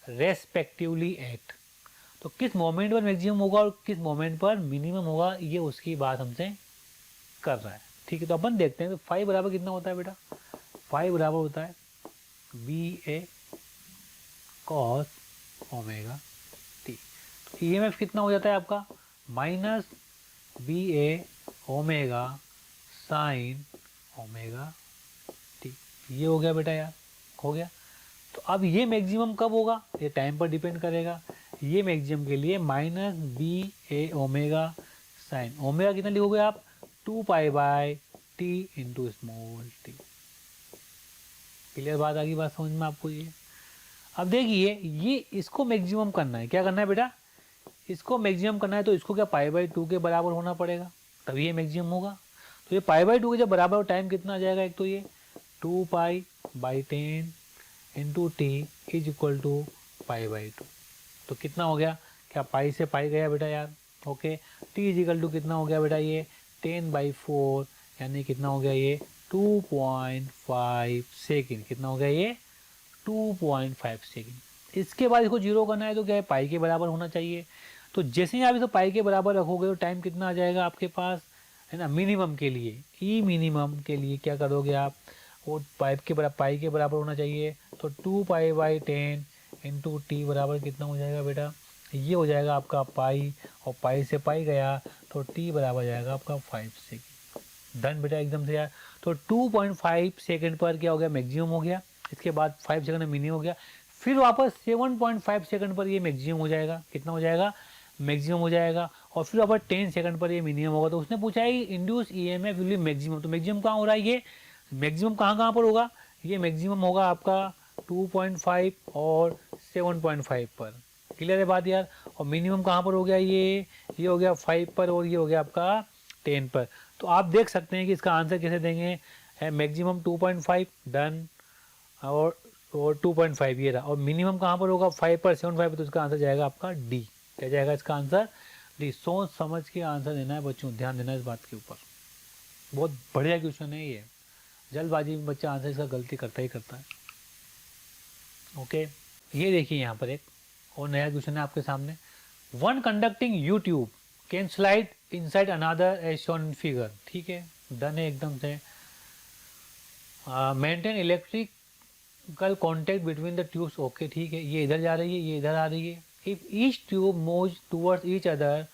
respectively at. तो किस मोमेंट पर मैक्सिमम होगा और किस मोमेंट पर मिनिमम होगा, ये उसकी बात हमसे कर रहा है, ठीक है। तो अपन देखते हैं, तो 5 बराबर कितना होता है बेटा, 5 बराबर होता है BA cos ओमेगा t। तो EMF कितना हो जाता है आपका minus BA omega sine omega t। ये हो गया बेटा यार, हो गया। तो अब ये मैक्सिमम कब होगा, ये टाइम पर डिपेंड करेगा। ये मैक्सिमम के लिए minus BA omega sine omega कितना लिखोगे आप, 2π/t into small t। Clear बात आ गई, बात समझ में आपको ये। अब देखिए ये इसको मैक्सिमम करना है, क्या करना है बेटा, इसको मैक्सिमम करना है, तो इसको क्या π/2 के बराबर होना पड़ेगा, तभी ये मैक्सिमम होगा। तो ये π/2 के जब बराबर हो, टाइम कितना आ जाएगा, एक तो ये 2π/10 into t is equal to π/2। तो कितना हो गया, क्या पाई से पाई गया बेटा यार, okay. t is equal to कितना हो गया बेटा, ये 10/4 यानी कितना हो गया, ये 2.5 सेकेंड, कितना हो गया ये 2.5 सेकेंड। इसके बाद इसको जीरो करना है, तो क्या है, पाई के बराबर होना चाहिए। तो जैसे ही आप इसको पाई के बराबर रखोगे तो टाइम कितना आ जाएगा आपके पास, है ना, मिनिमम के लिए, ई मिनिमम के लिए क्या करोगे आप, वो पाई के बराबर होना चाहिए। तो 2π/10 इंटू टी बराबर कितना हो जाएगा बेटा, ये हो जाएगा आपका पाई, और पाई से पाई गया तो टी बराबर जाएगा आपका 5 सेकेंड। डन बेटा एकदम से यार। तो 2.5 सेकेंड पर क्या हो गया, मैक्सिमम हो गया। इसके बाद 5 सेकेंड में मिनिमम हो गया, फिर वापस 7.5 सेकेंड पर ये मैक्सिमम हो जाएगा, कितना हो जाएगा, मैक्सिमम हो जाएगा। और फिर वापस 10 सेकेंड पर ये मिनिमम होगा। तो उसने पूछा है induce EMF will be maximum, तो मैक्सिमम कहाँ हो रहा है, ये मैक्सिमम कहाँ पर होगा, ये मैक्सिमम होगा आपका 2.5 और 7.5 पर। क्लियर है बात यार। और मिनिमम कहाँ पर हो गया, ये हो गया 5 पर और ये हो गया आपका 10 पर। तो आप देख सकते हैं कि इसका आंसर कैसे देंगे, मैक्सिमम 2.5 डन, और 2.5 ये रहा, और मिनिमम कहाँ पर होगा 5 पर 7.5 पर। तो इसका आंसर जाएगा आपका डी, क्या जाएगा इसका आंसर डी। सोच समझ के आंसर देना है बच्चों, ध्यान देना है इस बात के ऊपर। बहुत बढ़िया क्वेश्चन है ये, जल्दबाजी में बच्चा आंसर इसका गलती करता ही करता है। ओके, ये देखिए यहाँ पर एक और नया क्वेश्चन है आपके सामने। One conducting U tube can slide inside another as shown in figure, ठीक है, डन है एकदम से। Maintain electrical contact between the tubes, okay ठीक है, ये इधर जा रही है, ये इधर आ रही है। If each tube moves towards each other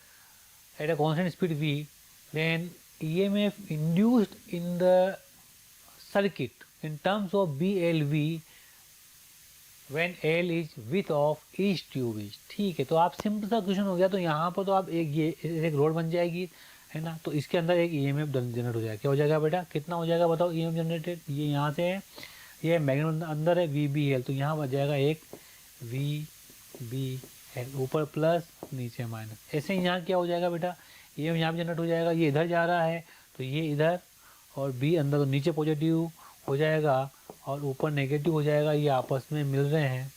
at a constant speed v, then EMF induced in the circuit in terms of BLV when L is width of each tube is, ठीक है। तो आप सिंपल सा question हो गया। तो यहाँ पर तो आप एक रोड बन जाएगी, है ना, तो इसके अंदर एक EMF जनरेट हो जाएगा। क्या हो जाएगा बेटा, कितना हो जाएगा बताओ EMF जनरेटेड, ये यहाँ से है, ये मैग्नेट अंदर है VBL, तो यहाँ बच जाएगा एक VBL, ऊपर प्लस नीचे माइनस। ऐसे ही यहाँ क्या हो जाएगा बेटा, EMF यहाँ भी जनरेट हो जाएगा, ये इधर जा रहा है तो ये इधर, और B अंदर, तो नीचे पॉजिटिव हो जाएगा और ऊपर नेगेटिव हो जाएगा, ये आपस में मिल रहे हैं।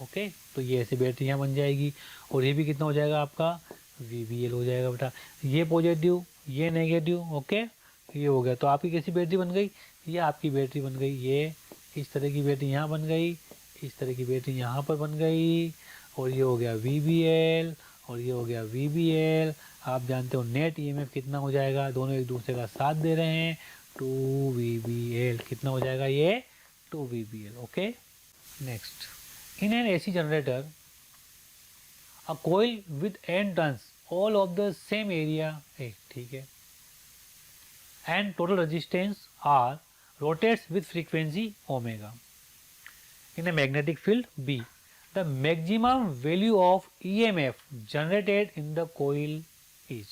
ओके, तो ये ऐसे बैटरी यहाँ बन जाएगी, और ये भी कितना हो जाएगा आपका VBL हो जाएगा बेटा। ये पॉजिटिव, ये नेगेटिव, ओके, ये हो गया। तो आपकी कैसी बैटरी बन गई, ये आपकी बैटरी बन गई, ये इस तरह की बैटरी यहाँ बन गई, इस तरह की बैटरी यहाँ पर बन गई, और ये हो गया VBL, और ये हो गया VBL। आप जानते हो नेट EMF कितना हो जाएगा, दोनों एक दूसरे का साथ दे रहे हैं, 2 VBL कितना हो जाएगा, ये 2 VBL, okay. Next, in an AC generator a coil with n turns all of the same area A, ठीक है, and total resistance R rotates with frequency omega in a magnetic field B. The maximum value of EMF generated in the coil is,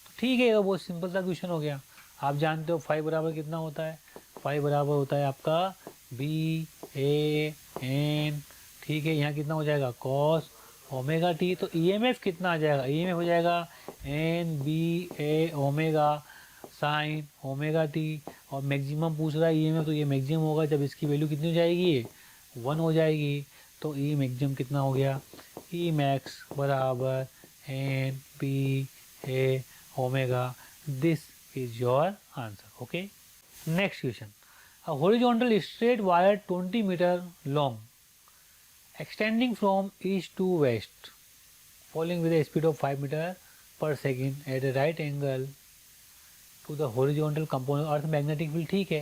तो ठीक है, ये बहुत simple सा question हो गया। आप जानते हो फाई बराबर कितना होता है, फाई बराबर होता है आपका BAN, ठीक है, यहाँ कितना हो जाएगा cos ओमेगा टी। तो EMF कितना आ जाएगा, EMF हो जाएगा NBA omega sine omega T, और मैक्सिमम पूछ रहा है EMF, तो ये मैक्सिमम होगा जब इसकी वैल्यू कितनी हो जाएगी, ये 1 हो जाएगी। तो E मैक्सिमम कितना हो गया, E मैक्स बराबर NBA omega. This is your answer, okay. Next question, a horizontal straight wire 20 metre long extending from east to west, falling with a speed of 5 meter per second at a right angle to the horizontal component earth magnetic field, ठीक है।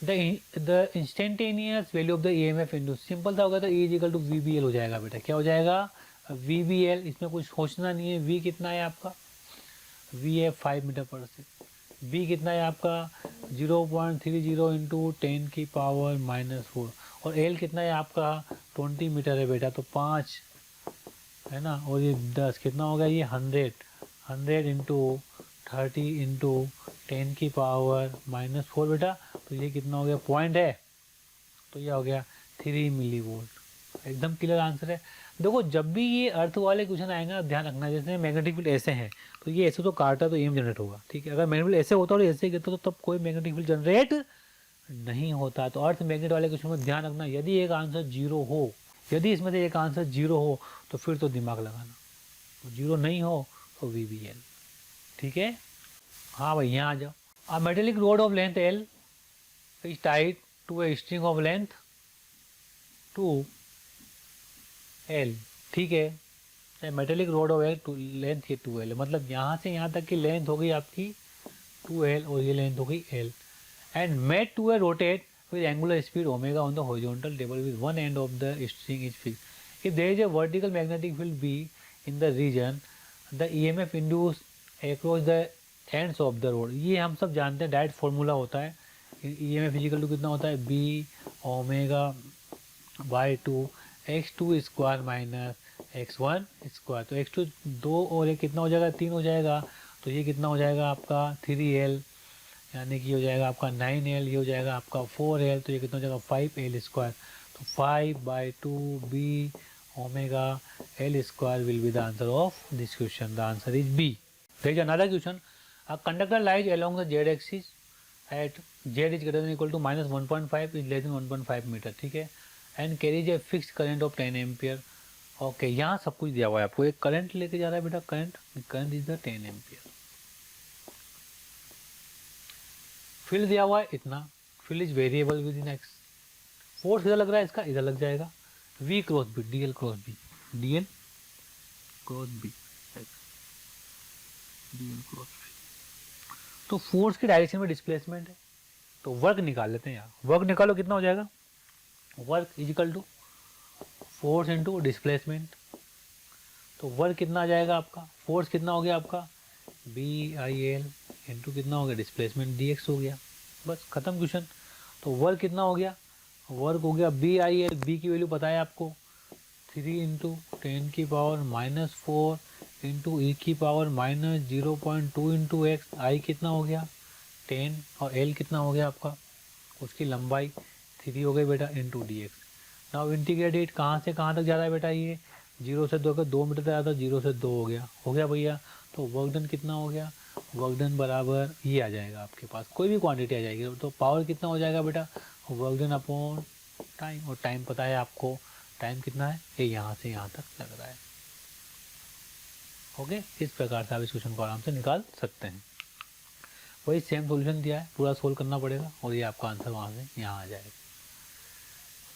the instantaneous value of the EMF into, simple सा होगा तो E equal to VBL हो जाएगा बेटा। क्या हो जाएगा, VBL, इसमें कुछ सोचना नहीं है। V कितना है आपका, V है 5 मीटर पर सेकेंड, B कितना है आपका 0.30 इंटू 10 की पावर -4, और L कितना है आपका 20 मीटर है बेटा, तो 5 है ना, और ये 10 कितना हो गया, ये 100 इंटू 30 इंटू 10 की पावर -4 बेटा, तो ये कितना हो गया, पॉइंट है, तो ये हो गया 3 मिली वोल्ट। एकदम क्लियर आंसर है। देखो जब भी ये अर्थ वाले क्वेश्चन आएंगे ना, ध्यान रखना, जैसे मैग्नेटिक फील्ड ऐसे हैं तो ये ऐसे तो काटा तो EM जनरेट होगा, ठीक है। अगर मैग्नेटिक फील्ड ऐसे होता और ऐसे गिरता तो तब कोई मैग्नेटिक फील्ड जनरेट नहीं होता। तो अर्थ मैग्नेट वाले क्वेश्चन में ध्यान रखना, यदि एक आंसर 0 हो, यदि इसमें से एक आंसर 0 हो तो फिर तो दिमाग लगाना, 0 नहीं हो तो VBL, ठीक है। हाँ भाई यहाँ आ जाओ। A metallic rod of length L is tied to a string of length 2L, ठीक है। मेटेलिक रोड ऑफ लेंथ के 2L, मतलब यहाँ से यहाँ तक की लेंथ हो गई आपकी 2L, और ये लेंथ हो गई L, and made to a rotate with angular speed omega on the horizontal table with one end of the string is fixed. If there is a vertical magnetic field B in the region, the EMF induced across the ends of the rod, ये हम सब जानते हैं, direct formula होता है। EMF physical to कितना होता है, B omega by 2 x2 square minus x1 square. तो x2 2 और ये कितना हो जाएगा, 3 हो जाएगा, तो ये कितना हो जाएगा आपका 3L, यानी कि हो जाएगा आपका 9L, ये हो जाएगा आपका 4L, तो ये कितना हो जाएगा 5L स्क्वायर। तो 5/2 B omega L square will be the answer of this question. The answer is B। There is another question, a conductor lies along the Z axis at Z is greater than equal to -1.5 is less than 1.5 metre, ठीक है, and carries a fix current of 10 ampere. Okay, यहाँ सब कुछ दिया हुआ है आपको, एक करंट लेके जा रहा है बेटा, current is the 10 ampere. Field दिया हुआ है इतना, field is variable with in x, force इधर लग रहा है, इसका इधर लग जाएगा, V cross B, DL cross B, DL cross B, DL cross B। तो फोर्स की डायरेक्शन में डिस्प्लेसमेंट है, तो वर्क निकाल लेते हैं यार। वर्क निकालो, कितना हो जाएगा, work is equal to force into displacement. तो वर्क कितना आ जाएगा आपका, फोर्स कितना हो गया आपका BIL इंटू कितना हो गया डिस्प्लेसमेंट DX हो गया, बस खत्म क्वेश्चन। तो वर्क कितना हो गया, वर्क हो गया BIL, B की वैल्यू पता है आपको 3 इंटू 10 की पावर -4 इंटू E की पावर -0.2 इंटू एक्स। I कितना हो गया 10, और L कितना हो गया आपका, उसकी लंबाई 3 हो गई बेटा into DX। Now integrate it, कहाँ से कहाँ तक जा रहा है बेटा, ये 0 से 2 का 2 मीटर तक आता है, 0 से 2 हो गया भैया। तो वर्क डन कितना हो गया, वर्क डन बराबर ये आ जाएगा आपके पास, कोई भी क्वांटिटी आ जाएगी। तो पावर कितना हो जाएगा बेटा, वर्क डन अपॉन टाइम, और टाइम पता है आपको टाइम कितना है, ये यहाँ से यहाँ तक लग रहा है। ओके, इस प्रकार से आप इस क्वेश्चन को आराम से निकाल सकते हैं। वही सेम सॉल्यूशन दिया है, पूरा सोल्व करना पड़ेगा और ये आपका आंसर वहाँ से यहाँ आ जाएगा।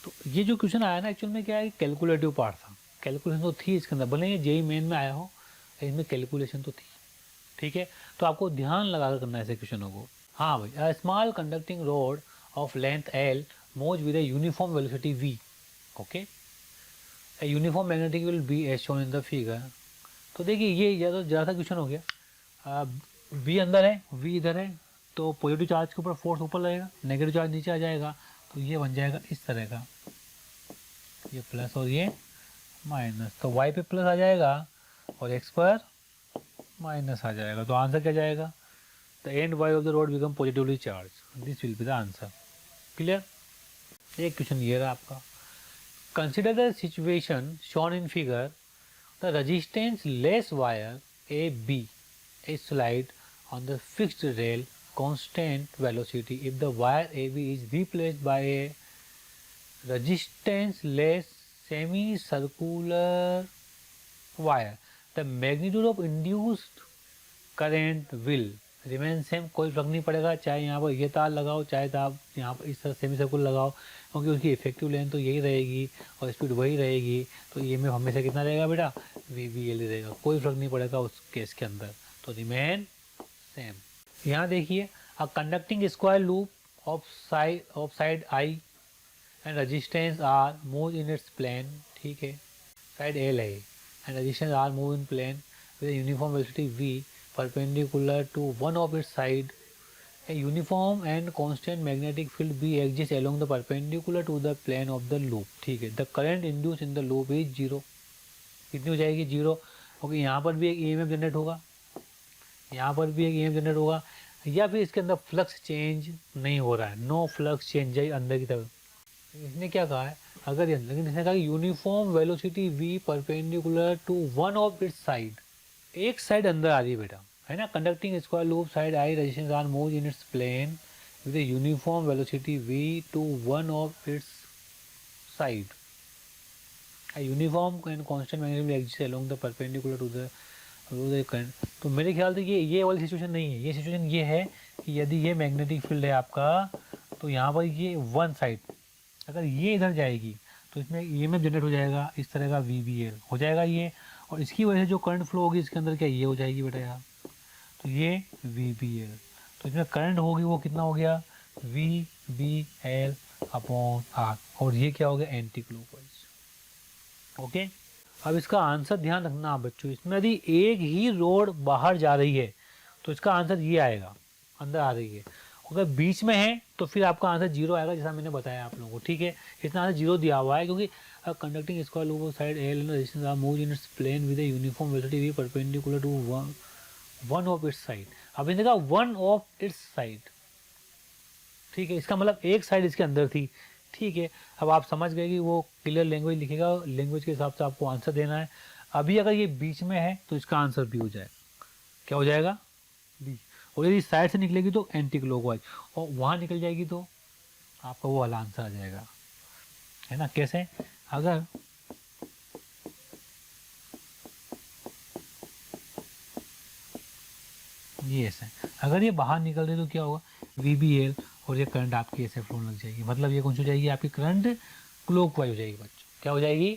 तो ये जो क्वेश्चन आया ना, एक्चुअल में क्या है, कैलकुलेटिव पार्ट था। कैलकुलेशन तो थी इसके अंदर, भले ये जेई मेन में आया हो, इसमें कैलकुलेशन तो थी। ठीक है, तो आपको ध्यान लगा कर करना है ऐसे क्वेश्चनों को। हाँ भाई, a small conducting rod of length L moves with a uniform velocity v। Okay, a uniform magnetic will be as shown in the figure. तो देखिए ये ज़्यादा सा क्वेश्चन हो गया। v अंदर है, v इधर है, तो पॉजिटिव चार्ज के ऊपर फोर्स ऊपर लगेगा, नेगेटिव चार्ज नीचे आ जाएगा, तो ये बन जाएगा इस तरह का, ये प्लस और ये माइनस। तो y पे प्लस आ जाएगा और x पर माइनस आ जाएगा। तो आंसर क्या जाएगा, the end y of the rod become positively charge, this will be the answer. Clear. एक क्वेश्चन ये रहा आपका। Consider the situation shown in figure, the resistance less wire A B is slide on the fixed rail constant velocity if the wire AB is replaced by a resistance less semicircular wire, the magnitude of induced current will remain same। कोई फर्क नहीं पड़ेगा, चाहे यहाँ पर ये तार लगाओ, चाहे आप यहाँ पर इस तरह सेमी सर्कुलर लगाओ, क्योंकि उसकी इफेक्टिव लेंथ तो यही रहेगी और स्पीड वही रहेगी। तो ये में हमेशा कितना रहेगा बेटा, VBL ही रहेगा, कोई फर्क नहीं पड़ेगा उस केस के अंदर, तो रिमेन सेम। यहाँ देखिए, a conducting square loop of side I and resistance R move in its plane. ठीक है, साइड एल है and resistance R move in plane with uniform velocity v perpendicular to one of its side। A uniform and constant magnetic field B exists along the perpendicular to the plane of the loop। ठीक है, the current induced in the loop is 0। कितनी हो जाएगी, 0। क्योंकि यहाँ पर भी एक EMF जनरेट होगा, यहाँ पर भी एक EMF जनरेट होगा, या फिर इसके अंदर फ्लक्स चेंज नहीं हो रहा है, नो फ्लक्स चेंज है अंदर की तरफ। इसने क्या कहा है, अगर ये लेकिन इसने कहा uniform velocity v perpendicular to one of its side, एक साइड अंदर आ रही है बेटा, है ना। Conducting square loop side I resistance R move in its plane with uniform velocity v to one of its side. Uniform and constant magnetic exist along the perpendicular to the current. तो मेरे ख्याल से ये वाली situation नहीं है, ये situation ये है कि यदि ये मैग्नेटिक फील्ड है आपका, तो यहाँ पर ये वन साइड अगर ये इधर जाएगी तो इसमें EMF जनरेट हो जाएगा, इस तरह का VBL हो जाएगा ये, और इसकी वजह से जो करंट फ्लो होगी इसके अंदर क्या ये हो जाएगी बेटा यहाँ, तो ये VBL। तो इसमें करंट होगी वो कितना हो गया, VBL अपॉन R, और ये क्या हो गया, एंटी क्लॉकवाइज। ओके, अब इसका आंसर ध्यान रखना आप बच्चों, इसमें यदि एक ही रोड बाहर जा रही है तो इसका आंसर ये आएगा, अंदर आ रही है। अगर बीच में है तो फिर आपका आंसर 0 आएगा, जैसा मैंने बताया आप लोगों को। ठीक है, इतना आंसर 0 दिया हुआ है क्योंकि conducting square loop of side L resistance R move in its plane with a uniform velocity v perpendicular to one of its side. अब इन्हें कहा वन ऑफ इट्स साइड, ठीक है, इसका मतलब एक साइड इसके अंदर थी। ठीक है, अब आप समझ गए कि वो क्लियर लैंग्वेज लिखेगा, लैंग्वेज के हिसाब से आपको आंसर देना है। अभी अगर ये बीच में है तो इसका आंसर बी हो जाएगा, क्या हो जाएगा, बी। और यदि साइड से निकलेगी तो एंटी क्लॉकवाइज, और वहाँ निकल जाएगी तो आपका वो वाला आंसर आ जाएगा, है ना। कैसे, अगर ये ऐसे अगर ये बाहर निकल रही तो क्या होगा, VBL, और ये करंट आपकी ऐसे फ्लो लग जाएगी, मतलब ये कौन सी हो जाएगी, आपकी करंट क्लॉकवाइज हो जाएगी बच्चों, क्या हो जाएगी,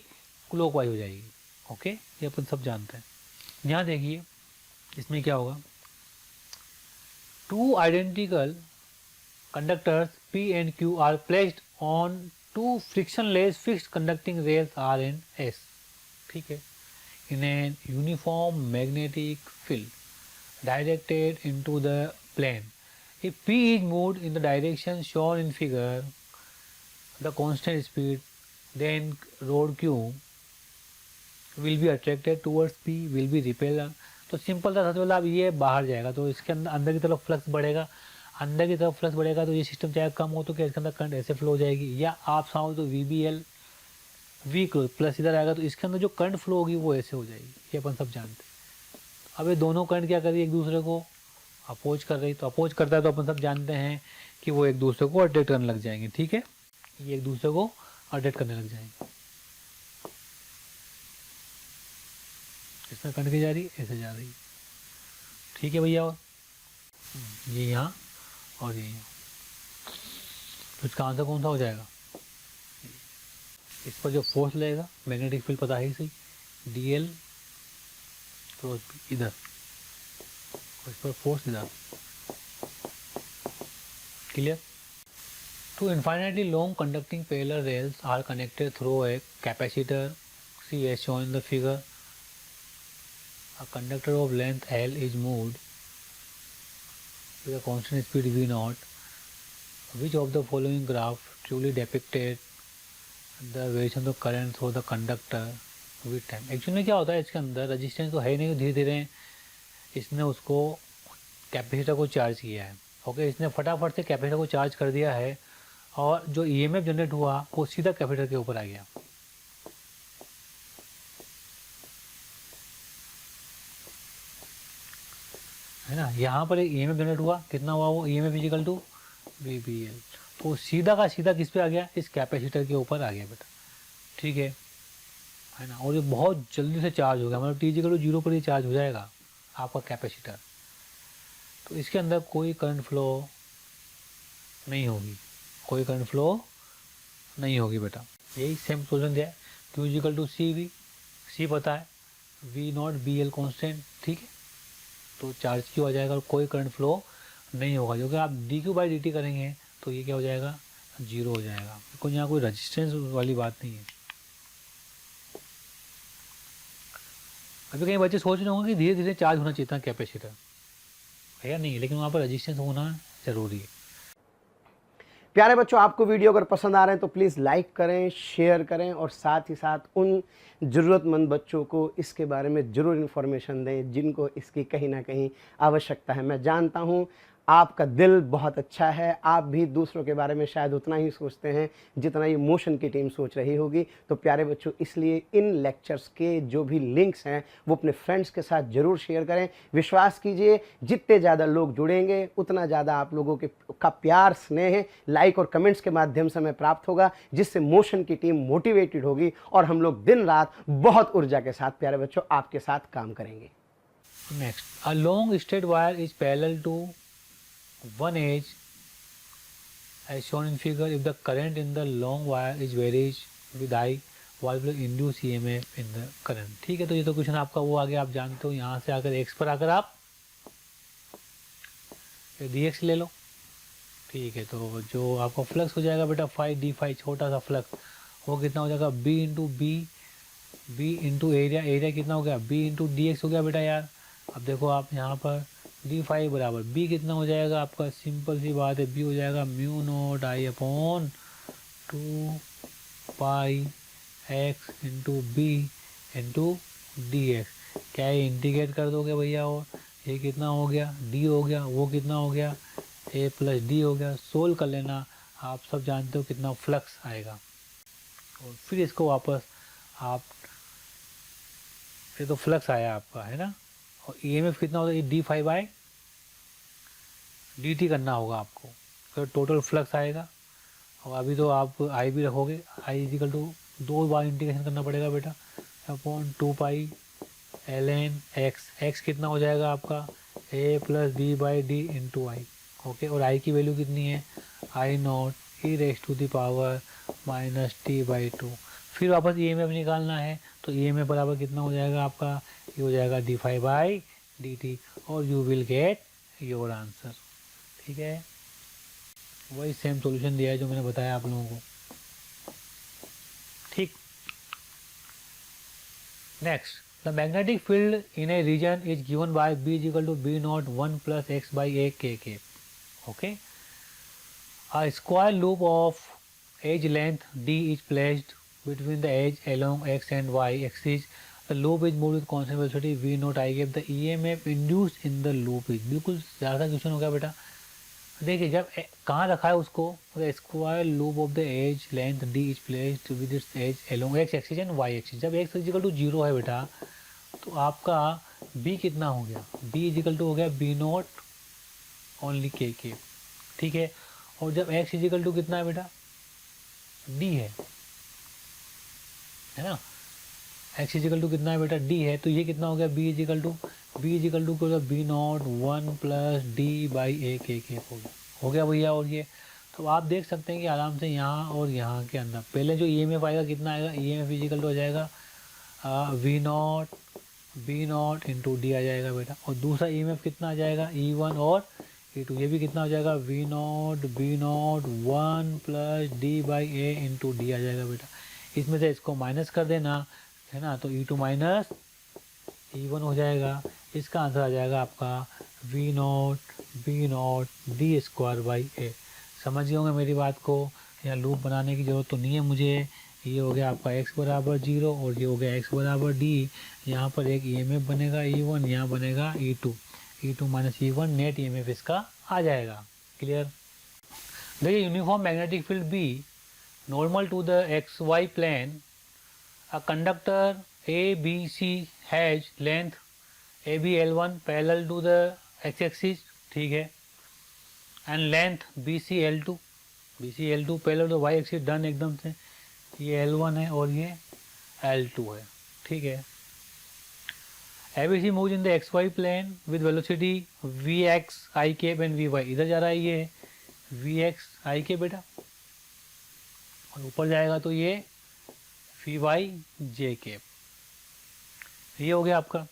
क्लॉकवाइज हो जाएगी। ओके, ये अपन सब जानते हैं। यहाँ देखिए इसमें क्या होगा, two identical conductors P and Q are placed on two frictionless fixed conducting rails R and S। ठीक है, in an uniform magnetic field directed into the plane। If P is moved in the direction shown in figure, the constant speed, then rod Q will be attracted towards P, will be repelled। तो simple था, सबसे पहले अब ये बाहर जाएगा तो इसके अंदर की तरफ फ्लक्स बढ़ेगा, अंदर की तरफ फ्लक्स बढ़ेगा तो ये सिस्टम चाहे कम हो तो क्या इसके अंदर करंट ऐसे फ्लो हो जाएगी, या आप समझो तो VBL V प्लस इधर आएगा तो इसके अंदर जो करंट फ्लो होगी वो ऐसे हो जाएगी, ये अपन सब जानते हैं। अब ये दोनों करंट क्या कर रही है, एक दूसरे को अपोज कर रही, तो अपोज करता है तो अपन सब जानते हैं कि वो एक दूसरे को अट्रैक्ट करने लग जाएंगे। ठीक है, ये एक दूसरे को अट्रैक्ट करने लग जाएंगे। इसमें करंट की जा रही है, ऐसे जा रही है, ठीक है भैया। और ये यहाँ और ये यहाँ, तो इसका आंसर कौन सा हो जाएगा? इस पर जो फोर्स लगेगा, मैग्नेटिक फील्ड पता है ही सही, DL क्रॉस B इधर, और इस पर फोर्स इधर, clear? Two infinitely long conducting parallel rails are connected through a capacitor C as shown in the figure. A conductor of length L is moved with a constant speed V naught. Which of the following graph truly depicted the variation of current through the conductor with time? Actually क्या होता है, इसके अंदर resistance तो है नहीं, धीरे धीरे इसने उसको कैपेसिटर को चार्ज किया है। ओके, इसने फटाफट से कैपेसिटर को चार्ज कर दिया है और जो ईएमएफ जनरेट हुआ वो सीधा कैपेसिटर के ऊपर आ गया। है ना, यहाँ पर एक ईएमएफ जनरेट हुआ, कितना हुआ वो ईएमएफ इक्वल टू VBL, तो सीधा का सीधा किस पे आ गया? इस कैपेसिटर के ऊपर आ गया बेटा, ठीक है ना। और ये बहुत जल्दी से चार्ज हो गया, मतलब T इक्वल टू 0 पर ही चार्ज हो जाएगा आपका कैपेसिटर। तो इसके अंदर कोई करंट फ्लो नहीं होगी, कोई करंट फ्लो नहीं होगी बेटा। यही सेम सोल्यूशन दिया है, Q equal to CV, C पता है, V नॉट BL कॉन्स्टेंट, ठीक है। तो चार्ज क्यों आ जाएगा और कोई करंट फ्लो नहीं होगा, क्योंकि आप dQ/dt करेंगे तो ये क्या हो जाएगा? 0 हो जाएगा, कोई यहाँ कोई रजिस्टेंस वाली बात नहीं है। अभी कई बच्चे सोच रहे होंगे कि धीरे धीरे चार्ज होना चाहिए था कैपेसिटर, है या नहीं, लेकिन वहाँ पर रजिस्टेंस होना ज़रूरी है। प्यारे बच्चों, आपको वीडियो अगर पसंद आ रहे हैं तो प्लीज़ लाइक करें, शेयर करें और साथ ही साथ उन ज़रूरतमंद बच्चों को इसके बारे में ज़रूर इन्फॉर्मेशन दें जिनको इसकी कहीं ना कहीं आवश्यकता है। मैं जानता हूं आपका दिल बहुत अच्छा है, आप भी दूसरों के बारे में शायद उतना ही सोचते हैं जितना ये मोशन की टीम सोच रही होगी। तो प्यारे बच्चों, इसलिए इन लेक्चर्स के जो भी लिंक्स हैं वो अपने फ्रेंड्स के साथ ज़रूर शेयर करें। विश्वास कीजिए, जितने ज़्यादा लोग जुड़ेंगे उतना ज़्यादा आप लोगों का प्यार, स्नेह, लाइक और कमेंट्स के माध्यम से हमें प्राप्त होगा, जिससे मोशन की टीम मोटिवेटेड होगी और हम लोग दिन रात बहुत ऊर्जा के साथ प्यारे बच्चों आपके साथ काम करेंगे। Next, a long straight wire is parallel to one edge as shown in figure. If the current in the long wire is varies with I, what will induce EMF in the current? ठीक है, तो ये तो question आपका वो आगे आप जानते हो, यहाँ से आकर x पर आकर आप dx ले लो, ठीक है। तो जो आपका फ्लक्स हो जाएगा बेटा फाई डी फाई, छोटा सा फ्लक्स, वो कितना हो जाएगा? बी इंटू एरिया, एरिया कितना हो गया? B इंटू DX हो गया बेटा यार। अब देखो आप यहाँ पर d5 बराबर b कितना हो जाएगा आपका? सिंपल सी बात है, b हो जाएगा mu naught I upon 2πx into B into DX। क्या ये इंटीग्रेट कर दोगे भैया? और ये कितना हो गया? d हो गया, वो कितना हो गया? a प्लस डी हो गया। सोल्व कर लेना, आप सब जानते हो कितना फ्लक्स आएगा। और फिर इसको वापस आप, ये तो फ्लक्स आया आपका, है ना। और EMF कितना होता है? d5/dt करना होगा आपको, फिर टोटल फ्लक्स आएगा। और अभी तो आप I भी रखोगे, I इजिकल टू 2 बार इंटीग्रेशन करना पड़ेगा बेटा, अपॉन 2π ln x कितना हो जाएगा आपका? a plus b/d into I. Okay, और I की वैल्यू कितनी है? I नॉट e⁻⁻² फिर वापस EMF निकालना है, तो EMF बराबर कितना हो जाएगा आपका? ये हो जाएगा d5/dt और you will get your answer. ठीक है, वही सेम सॉल्यूशन दिया है जो मैंने बताया आप लोगों को। ठीक, next, the magnetic field in a region is given by B equal to B naught 1 plus x/a k। Okay, a square loop of edge length d is placed between the edge along x and y axis. The loop is moved with constant velocity v naught I give the EMF induced in the loop is। बिल्कुल ज़्यादा question हो गया बेटा। देखिए, जब कहाँ रखा है उसको, square loop of the edge length d is placed with its edge along x axis and y axis. जब x इजिकल टू 0 है बेटा, तो आपका b कितना हो गया? b इजिकल टू हो गया b नॉट ओनली k। ठीक है, और जब x इजिकल टू कितना है बेटा? d है ना। एक्स इजिकल टू कितना है बेटा, डी है, तो ये कितना हो गया, B equal to B not 1 plus D by A के हो गया भैया। और ये तो आप देख सकते हैं कि आराम से यहाँ और यहाँ के अंदर पहले जो ईएमएफ आएगा कितना आएगा, ईएमएफ इजिकल टू हो जाएगा बी नॉट इंटू डी आ जाएगा बेटा। और दूसरा ईएमएफ कितना आ जाएगा, E1 और E2, ये भी कितना हो जाएगा, B not 1 plus D by A into D आ जाएगा बेटा। इसमें से इसको माइनस कर देना है ना, तो E2 माइनस E1 हो जाएगा। इसका आंसर आ जाएगा आपका B not D square by A. समझ गए होंगे मेरी बात को, यहाँ लूप बनाने की ज़रूरत तो नहीं है मुझे। ये हो गया आपका x बराबर 0 और ये हो गया x बराबर d। यहाँ पर एक EMF बनेगा E1, यहाँ बनेगा E2 minus E1, net EMF इसका आ जाएगा। क्लियर। देखिए uniform magnetic field B normal to the XY plane, a conductor ABC has length AB L1 parallel to the x axis, ठीक है, and length BC L2 parallel to y axis, done एकदम से। ये L1 है और ये L2 है, ठीक है। ABC move in the XY plane with velocity Vx I cap and Vy, इधर जा रहा है ये Vx I कैप बेटा, और ऊपर जाएगा तो ये Vy J कैप। ये हो गया आपका।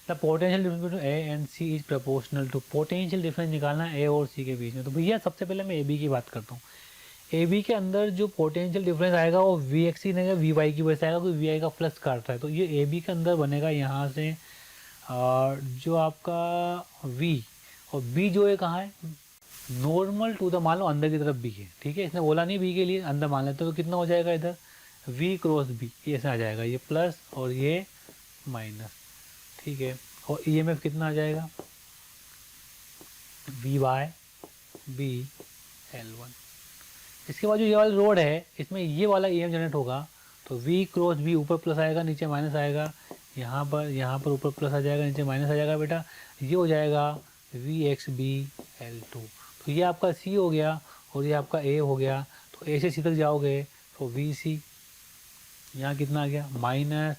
The potential difference between A and C is proportional to, potential difference निकालना है ए और सी के बीच में। तो भैया सबसे पहले मैं ए बी की बात करता हूँ। ए बी के अंदर जो पोटेंशियल डिफरेंस आएगा वो वी एक्स ही नहीं, वी वाई की वजह से आएगा, क्योंकि वी आई का फ्लक्स काट रहा है। तो ये ए बी के अंदर बनेगा यहाँ से जो आपका वी, और बी जो है कहाँ है, नॉर्मल टू द, मान लो अंदर की तरफ बी है, ठीक है, इसने बोला नहीं बी के लिए, अंदर मान लेते तो कितना हो जाएगा इधर वी क्रॉस बी, ये ऐसा आ जाएगा, ये प्लस और ये माइनस, ठीक है। और ईएमएफ कितना आ जाएगा, वी वाई बी L1। इसके बाद जो ये वाला रोड है इसमें ये वाला EM जनरेट होगा, तो V क्रॉस B ऊपर प्लस आएगा नीचे माइनस आएगा, यहाँ पर ऊपर प्लस आ जाएगा नीचे माइनस आ जाएगा बेटा। ये हो जाएगा VXB L2। तो ये आपका C हो गया और ये आपका A हो गया। तो A से C तक जाओगे तो VC, यहाँ कितना आ गया माइनस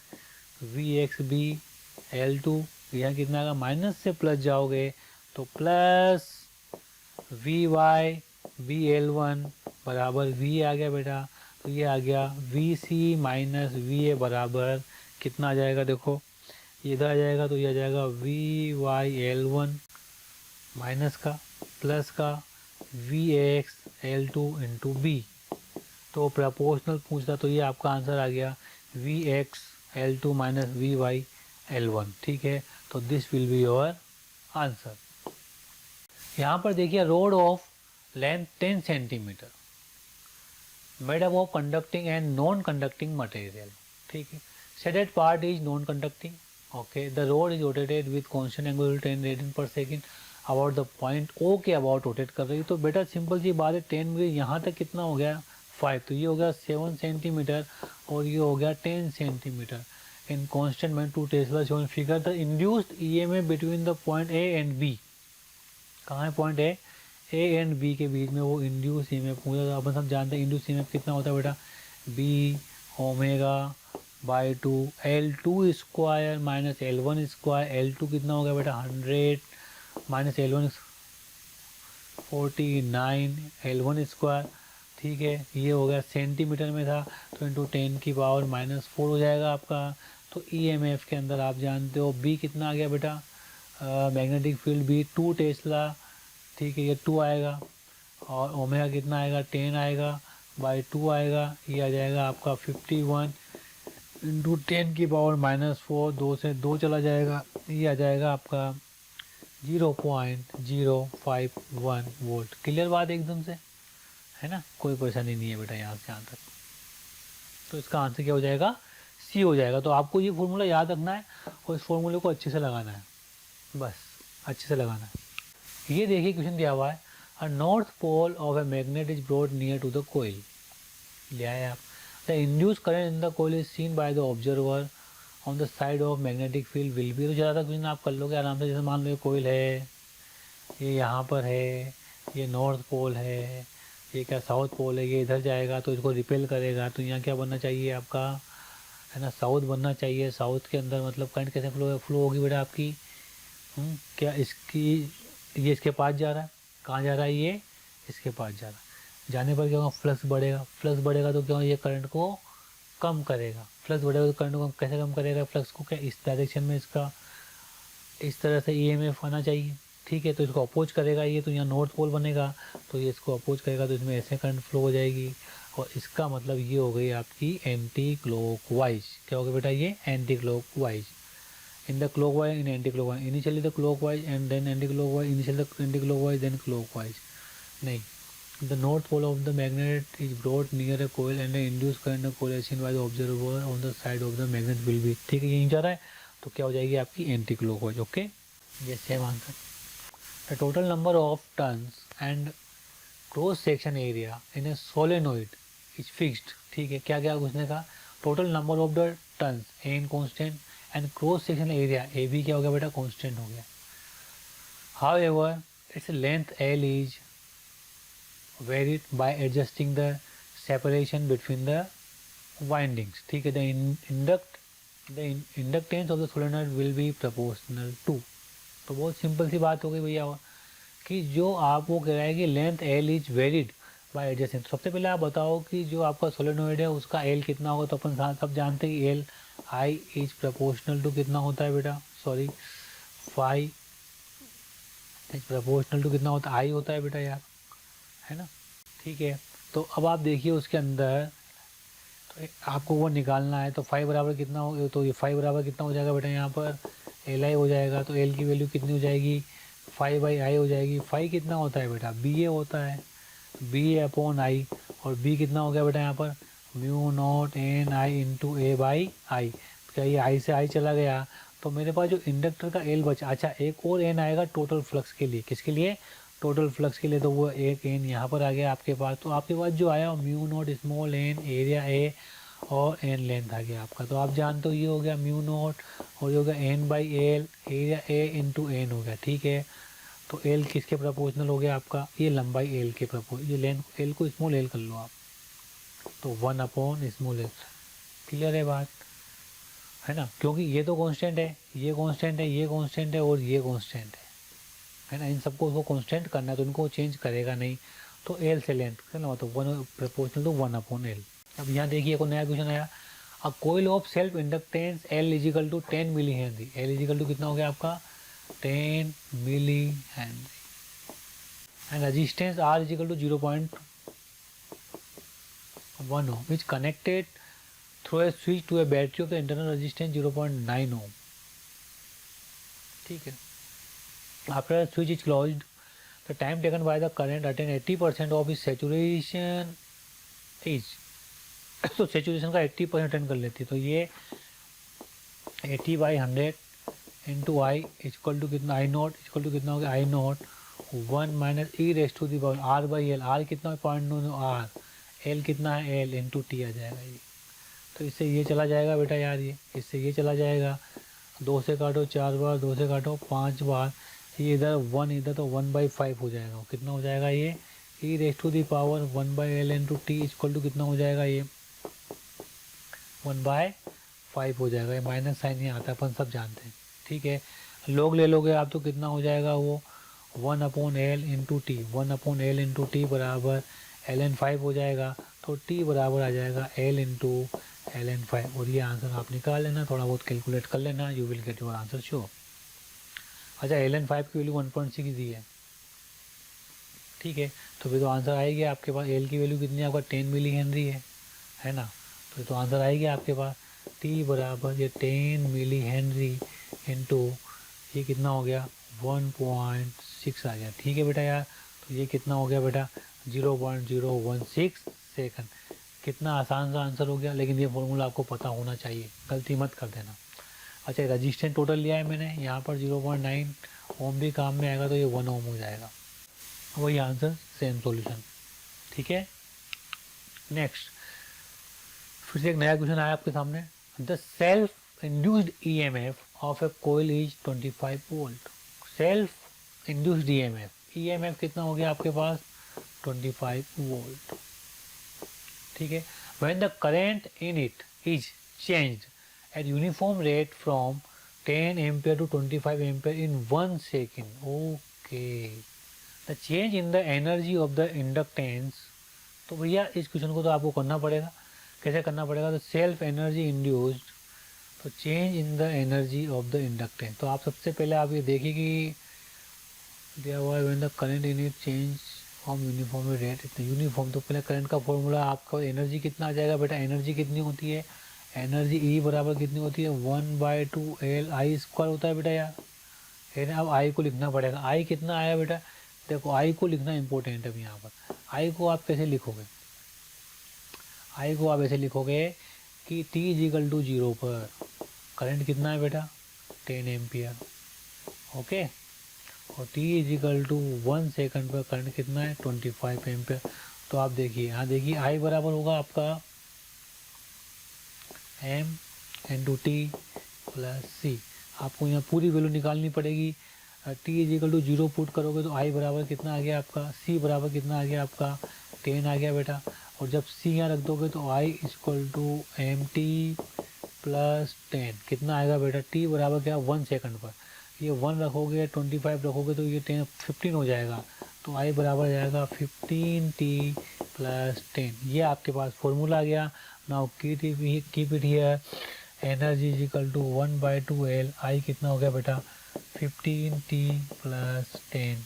VXB L2, यहाँ कितना आएगा माइनस से प्लस जाओगे तो प्लस VYB L1 बराबर V आ गया बेटा। तो ये आ गया VC माइनस VA बराबर कितना आ जाएगा, देखो ये इधर आ जाएगा तो ये आ जाएगा VYL1 माइनस का प्लस का VX L2 इंटू B। तो प्रोपोर्शनल पूछता तो ये आपका आंसर आ गया VX L2 माइनस VYL1, ठीक है। तो this will be your answer. यहाँ पर देखिए rod of length 10 centimeter made up of conducting and non conducting material, ठीक है। Shaded part is non conducting, okay. The rod is rotated with constant angular 10 radian per second about the point O के about rotate कर रही है। तो बेटा simple सी बात है, 10 में यहाँ तक कितना हो गया 5, तो ये हो गया 7 सेंटीमीटर और ये हो गया 10 centimetre in constant magnitude 2 tesla shown figure the induced EMF between the point A and B. कहाँ है पॉइंट ए एंड बी के बीच में वो इंड्यूस ईएमएफ पूछा। तो अपन सब जानते हैं इंड्यूस ईएमएफ कितना होता है बेटा, B omega by 2 L2 square minus L1 square. L2 कितना हो गया बेटा 100 माइनस L1 49 L1 स्क्वायर, ठीक है। ये हो गया सेंटीमीटर में था तो इंटू 10 की पावर -4 हो जाएगा आपका। तो ईएमएफ के अंदर आप जानते हो बी कितना आ गया बेटा, मैग्नेटिक फील्ड बी 2 टेस्ला, ठीक है, ये 2 आएगा और ओमेगा कितना आएगा 10 आएगा बाई 2 आएगा, ये आ जाएगा आपका 51 इंटू 10 की पावर -4, 2 से 2 चला जाएगा, ये आ जाएगा आपका 0.051 वोल्ट। क्लियर बात एकदम से है ना, कोई परेशानी नहीं है बेटा यहाँ से यहाँ तक। तो इसका आंसर क्या हो जाएगा, सी हो जाएगा। तो आपको ये फॉर्मूला याद रखना है और इस फॉर्मूले को अच्छे से लगाना है, बस अच्छे से लगाना है। ये देखिए क्वेश्चन दिया हुआ है, a north pole of a magnet is brought near to the coil. ले आए आप, the induce current in the coil is seen by the observer on the side of magnetic field will be. तो ज़्यादा question आप कर लोगे आराम से। जैसे मान लो ये कोइल है, ये यहाँ पर है, ये नॉर्थ पोल है, ये क्या साउथ पोल है, ये इधर जाएगा तो इसको रिपेल करेगा। तो यहाँ क्या बनना चाहिए आपका है ना, साउथ बनना चाहिए। साउथ के अंदर मतलब करंट कैसे फ्लो होगी बेटा आपकी, क्या इसकी, ये इसके पास जा रहा है, कहाँ जा रहा है, ये इसके पास जा रहा है, जाने पर क्या होगा, फ्लक्स बढ़ेगा। फ्लक्स बढ़ेगा तो क्या होगा, ये करंट को कम करेगा। फ्लक्स बढ़ेगा तो करंट को कैसे कम करेगा, फ्लक्स को, क्या इस डायरेक्शन में इसका इस तरह से ईएमएफ आना चाहिए। ठीक है, तो इसको अपोज करेगा ये, तो यहाँ नॉर्थ पोल बनेगा, तो ये इसको अपोज करेगा तो इसमें ऐसे करंट फ्लो हो जाएगी। और इसका मतलब ये हो गई आपकी एंटी क्लॉकवाइज। क्या हो गया बेटा, ये anti clockwise. In the clockwise, in anti-clockwise, initially the clockwise and then anti-clockwise, initially the anti-clockwise then clockwise, नहीं, the north pole of the magnet is brought near a coil and the induced current correlation by the observer on the side of the magnet will be, ठीक है, यहीं जा रहा है, तो क्या हो जाएगी आपकी एंटी क्लॉकवाइज। ओके, ये same answer. The total number of turns and cross section area in a solenoid is fixed. ठीक है, क्या क्या उसने कहा, total number of the turns N constant and cross section area A भी क्या हो गया बेटा, कॉन्स्टेंट हो गया। However its length L is varied by adjusting the separation between the windings. ठीक है, the inductance of the solenoid will be proportional to. तो बहुत सिंपल सी बात हो गई भैया, कि जो आप वो कह रहा है कि length L is varied bye adjusting. तो सबसे पहले आप बताओ कि जो आपका सोलेनोइड है उसका एल कितना होगा, तो अपन सब जानते हैं कि L I is proportional to कितना होता है बेटा, sorry phi is proportional to कितना होता है, आई होता है बेटा यार, है ना। ठीक है, तो अब आप देखिए उसके अंदर, तो आपको वो निकालना है, तो फाइव बराबर कितना हो, तो ये फाइव बराबर कितना हो जाएगा बेटा, यहाँ पर एल आई हो जाएगा, तो एल की वैल्यू कितनी हो जाएगी, फाइव बाई आई हो जाएगी। फाइव कितना होता है बेटा, बी ए होता है, बी ए अपॉन आई, और बी कितना हो गया बेटा यहाँ पर, mu not N I into A by I. क्या ये आई से आई चला गया, तो मेरे पास जो इंडक्टर का एल बचा, अच्छा एक और एन आएगा टोटल फ्लक्स के लिए, किसके लिए, टोटल फ्लक्स के लिए, तो वो एक एन यहाँ पर आ गया आपके पास। तो आपके पास जो आया mu naught small an area A और एन लेंथ आ गया आपका। तो आप जानते हो ये हो गया म्यू नॉट, और ये हो गया N by L area A into N हो गया। ठीक है, तो एल किसके प्रपोर्शनल हो गया आपका, ये लंबाई एल के ये लेंथ एल को स्मॉल एल कर लो आप, तो one upon small L. Clear है बात, है ना, क्योंकि ये तो कांस्टेंट है, ये कांस्टेंट है, ये कांस्टेंट है और ये कांस्टेंट है ना, इन सबको उसको कांस्टेंट करना है, तो इनको चेंज करेगा नहीं, तो एल से लेंथ है ना, तो one proportional to one upon L. अब यहाँ देखिए को नया क्वेश्चन आया, a coil of self inductance L equal to 10 milli henry, L equal to कितना हो गया आपका 10 milli henry, and resistance R equal to 0.1 ohm which connected through a switch to a battery of the internal resistance 0.9 ohm. ठीक है, after switch is closed the time taken by the current attain 80% of is saturation is, तो saturation का 80% attend कर लेती है, तो ये 80/100 into I equal to कितना, आई नॉट इक्वल टू कितना हो गया, I not 1 minus E raise to the power R by L, R कितना है 0.9 आर, एल कितना है एल इंटू टी आ जाएगा ये। तो इससे ये चला जाएगा बेटा यार, ये इससे ये चला जाएगा, 2 से काटो 4 बार, 2 से काटो 5 बार, ये इधर 1 इधर, तो 1/5 हो जाएगा, कितना हो जाएगा ये, E raise to the power 1/L into T equal to कितना हो जाएगा ये 1/5 हो जाएगा। ये माइनस साइन यहाँ आता है, अपन सब जानते हैं। ठीक है, लोग ले लोगे आप तो कितना हो जाएगा वो 1/L into T, 1/L into T बराबर ln5 हो जाएगा, तो t बराबर आ जाएगा L इंटू ln5, और ये आंसर आप निकाल लेना, थोड़ा बहुत कैलकुलेट कर लेना, you will get your answer sure. अच्छा ln5 की वैल्यू 1.6 दी है, ठीक है, तो फिर तो आंसर आएगी आपके पास, L की वैल्यू कितनी है आपका 10 मिली हेनरी है ना, तो आंसर आएगी आपके पास t बराबर ये 10 मिली हेनरी इंटू ये कितना हो गया 1.6 आ गया। ठीक है बेटा यार, तो ये कितना हो गया बेटा 0.016 सेकंड। कितना आसान सा आंसर हो गया, लेकिन ये फॉर्मूला आपको पता होना चाहिए, गलती मत कर देना। अच्छा रजिस्टेंस टोटल लिया है मैंने, यहाँ पर 0.9 ओम भी काम में आएगा, तो ये 1 ओम हो जाएगा, वही आंसर सेम सॉल्यूशन। ठीक है, नेक्स्ट फिर से एक नया क्वेश्चन आया आपके सामने, the self induced EMF of a coil is 25 volt. Self induced EMF कितना हो गया आपके पास 25 वोल्ट। ठीक है, when the current in it is changed at uniform rate from 10 ampere to 25 ampere in 1 second. Okay. The change in the energy of the inductance. तो भैया इस क्वेश्चन को तो आपको करना पड़ेगा. कैसे करना पड़ेगा? तो सेल्फ एनर्जी इंड्यूस्ड, तो change in the energy of the inductance. तो आप सबसे पहले आप ये देखिए कि when the current in it change from uniform rate, इतना यूनिफॉर्म. तो पहले करंट का फॉर्मूला आपका एनर्जी कितना आ जाएगा बेटा? एनर्जी कितनी होती है? एनर्जी ई बराबर कितनी होती है? 1/2 L I² होता है बेटा यार. है ना. अब आई को लिखना पड़ेगा. आई कितना आया बेटा? देखो आई को लिखना इंपॉर्टेंट है. अब यहाँ पर आई को आप कैसे लिखोगे? आई को आप ऐसे लिखोगे कि t=0 पर करंट कितना है बेटा? 10 एम्पियर. ओके. और t=1 सेकंड पर करंट कितना है? 25 एम्पियर. तो आप देखिए यहाँ देखिए आई बराबर होगा आपका m/t + c. आपको यहाँ पूरी वैल्यू निकालनी पड़ेगी. t=0 पुट करोगे तो आई बराबर कितना आ गया आपका? c बराबर कितना आ गया आपका? 10 आ गया बेटा. और जब c यहाँ रख दोगे तो i = mt + 10 कितना आएगा बेटा? t बराबर क्या? 1 सेकंड पर. ये 1 रखोगे 25 रखोगे तो ये 15 हो जाएगा. तो i बराबर जाएगा 15t + 10. ये आपके पास फॉर्मूला आ गया. Now keep it here. Energy = 1/2 L. आई कितना हो गया बेटा? 15t + 10.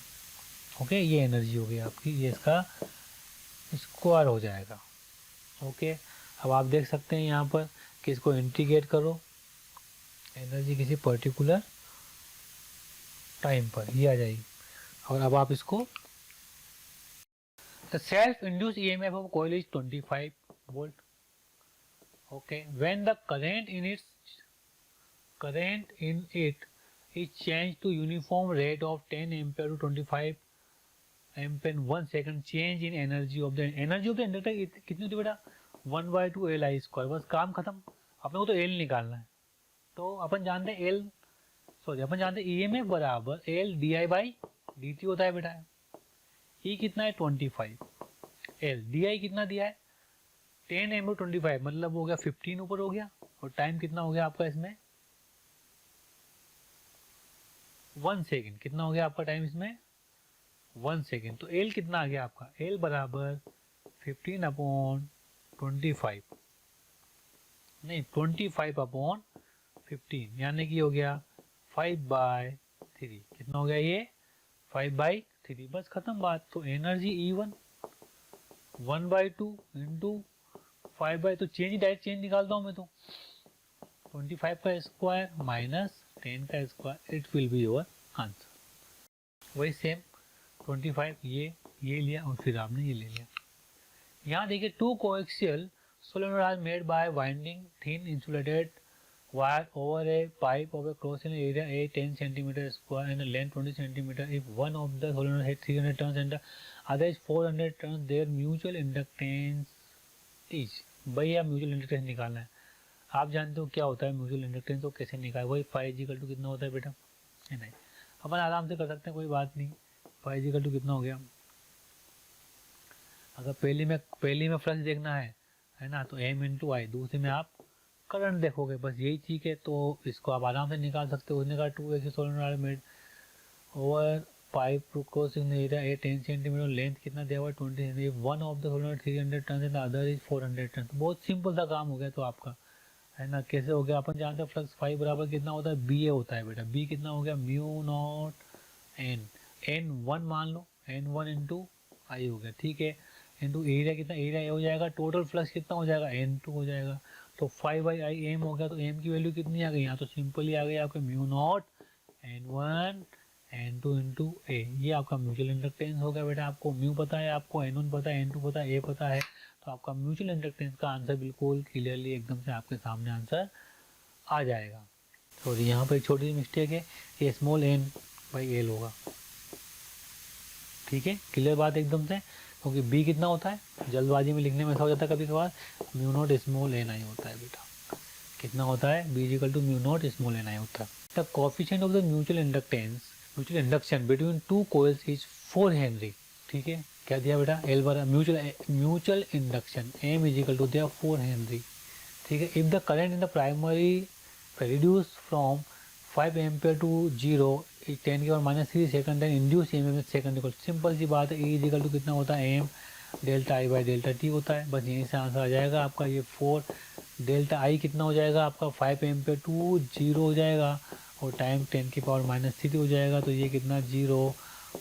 ओके. ये एनर्जी हो गई आपकी. ये इसका स्क्वायर हो जाएगा. ओके. अब आप देख सकते हैं यहाँ पर कि इसको इंटीग्रेट करो एनर्जी किसी पर्टिकुलर टाइम पर, ये आ जाएगी. और अब आप इसको the self induced EMF of coil is 25 volt. Okay. When the current in it is changed to uniform rate of 10 ampere to 25 ampere in 1 second, change in energy of the inductor कितनी होती है बेटा? 1/2 Li². बस काम खत्म. अपने को तो L निकालना है. तो अपन जानते हैं अपन जानते हैं EMF बराबर L di/dt होता है बेटा. E कितना है? 25. L di कितना दिया है? 10 ampere 25 मतलब हो गया 15 ऊपर हो गया. और टाइम कितना हो गया आपका इसमें? 1 सेकेंड. कितना हो गया आपका टाइम इसमें? 1 सेकेंड. तो L कितना आ गया आपका? L बराबर 15/25 नहीं 25/15 यानी कि हो गया 5/3. कितना हो गया ये? 5/3. बस खत्म बात. तो एनर्जी E1 1/2 इंटू 5/, तो डायरेक्ट चेंज निकालता हूँ मैं. तो 25 का स्क्वायर माइनस 10 का square, it will be your answer. वही सेम 25 ये लिया और फिर आपने ये ले लिया. यहाँ देखिए 2 coaxial solenoid are made by winding thin insulated wire over a pipe of a cross-sectional area A 10 centimeter square and a length 20 centimeter. If one of the solenoid has 300 turns and the other is 400 turns, their mutual inductance is. भैया mutual inductance निकालना है. आप जानते हो क्या होता है mutual inductance, तो कैसे निकाल? वही फाइव = कितना होता है बेटा? नहीं अपन आराम से कर सकते हैं, कोई बात नहीं. फाइव = कितना हो गया? अगर पहली में फ्लक्स देखना है ना, तो m × I. दूसरे में आप करंट देखोगे. बस यही चीज़ है. तो इसको आप आराम से निकाल सकते हो. उसने कहा 2 axial solenoid made over pipe crossing area A 10 centimetre, length कितना दिया हुआ है? 20 centimetre. One of the solenoid 300 turn and the other is 400 turn. बहुत सिंपल सा काम हो गया तो आपका, है ना. कैसे हो गया? अपन जानते हैं फ्लक्स फाइव बराबर कितना होता है? BA होता है बेटा. B कितना हो गया? μ0 n. n1 मान लो. n1 × I हो गया. ठीक है. इंटू एरिया कितना? एरिया हो जाएगा. टोटल फ्लक्स कितना हो जाएगा? n2 हो जाएगा. तो 5/I m हो गया. तो m की वैल्यू कितनी आ गई? यहाँ तो सिंपल ही आ गई आपके μ0 n1 n2 × A. ये आपका म्यूचुअल इंडक्टेंस हो गया बेटा. आपको म्यू पता है, आपको n1 पता है, n2 पता है, A पता है. तो आपका म्यूचुअल इंडक्टेंस का आंसर बिल्कुल क्लियरली एकदम से आपके सामने आंसर आ जाएगा. तो यहाँ पर एक छोटी सी मिस्टेक है, ये स्मॉल n/L होगा. ठीक है. क्लियर बात एकदम से. क्योंकि B कितना होता है? जल्दबाजी में लिखने में ऐसा हो जाता है कभी कभार. μ0 स्मॉल n I होता है बेटा. कितना होता है? B = μ0 स्मॉल n I होता है. The coefficient of the mutual induction between 2 coils is 4 henry. ठीक है. क्या दिया बेटा? L बराबर म्यूचुअल इंडक्शन M = दिया 4 हेनरी. ठीक है। If the current in the primary reduce from 5 ampere to 0 10⁻³ second then induce EMF second equal, simple सी बात है, E इक्वल टू कितना होता है M delta I by delta T होता है। बस यहीं से आंसर आ जाएगा आपका। ये 4 डेल्टा आई कितना हो जाएगा आपका 5 एम्पेयर टू 0 हो जाएगा और टाइम 10⁻³ हो जाएगा। तो ये कितना 0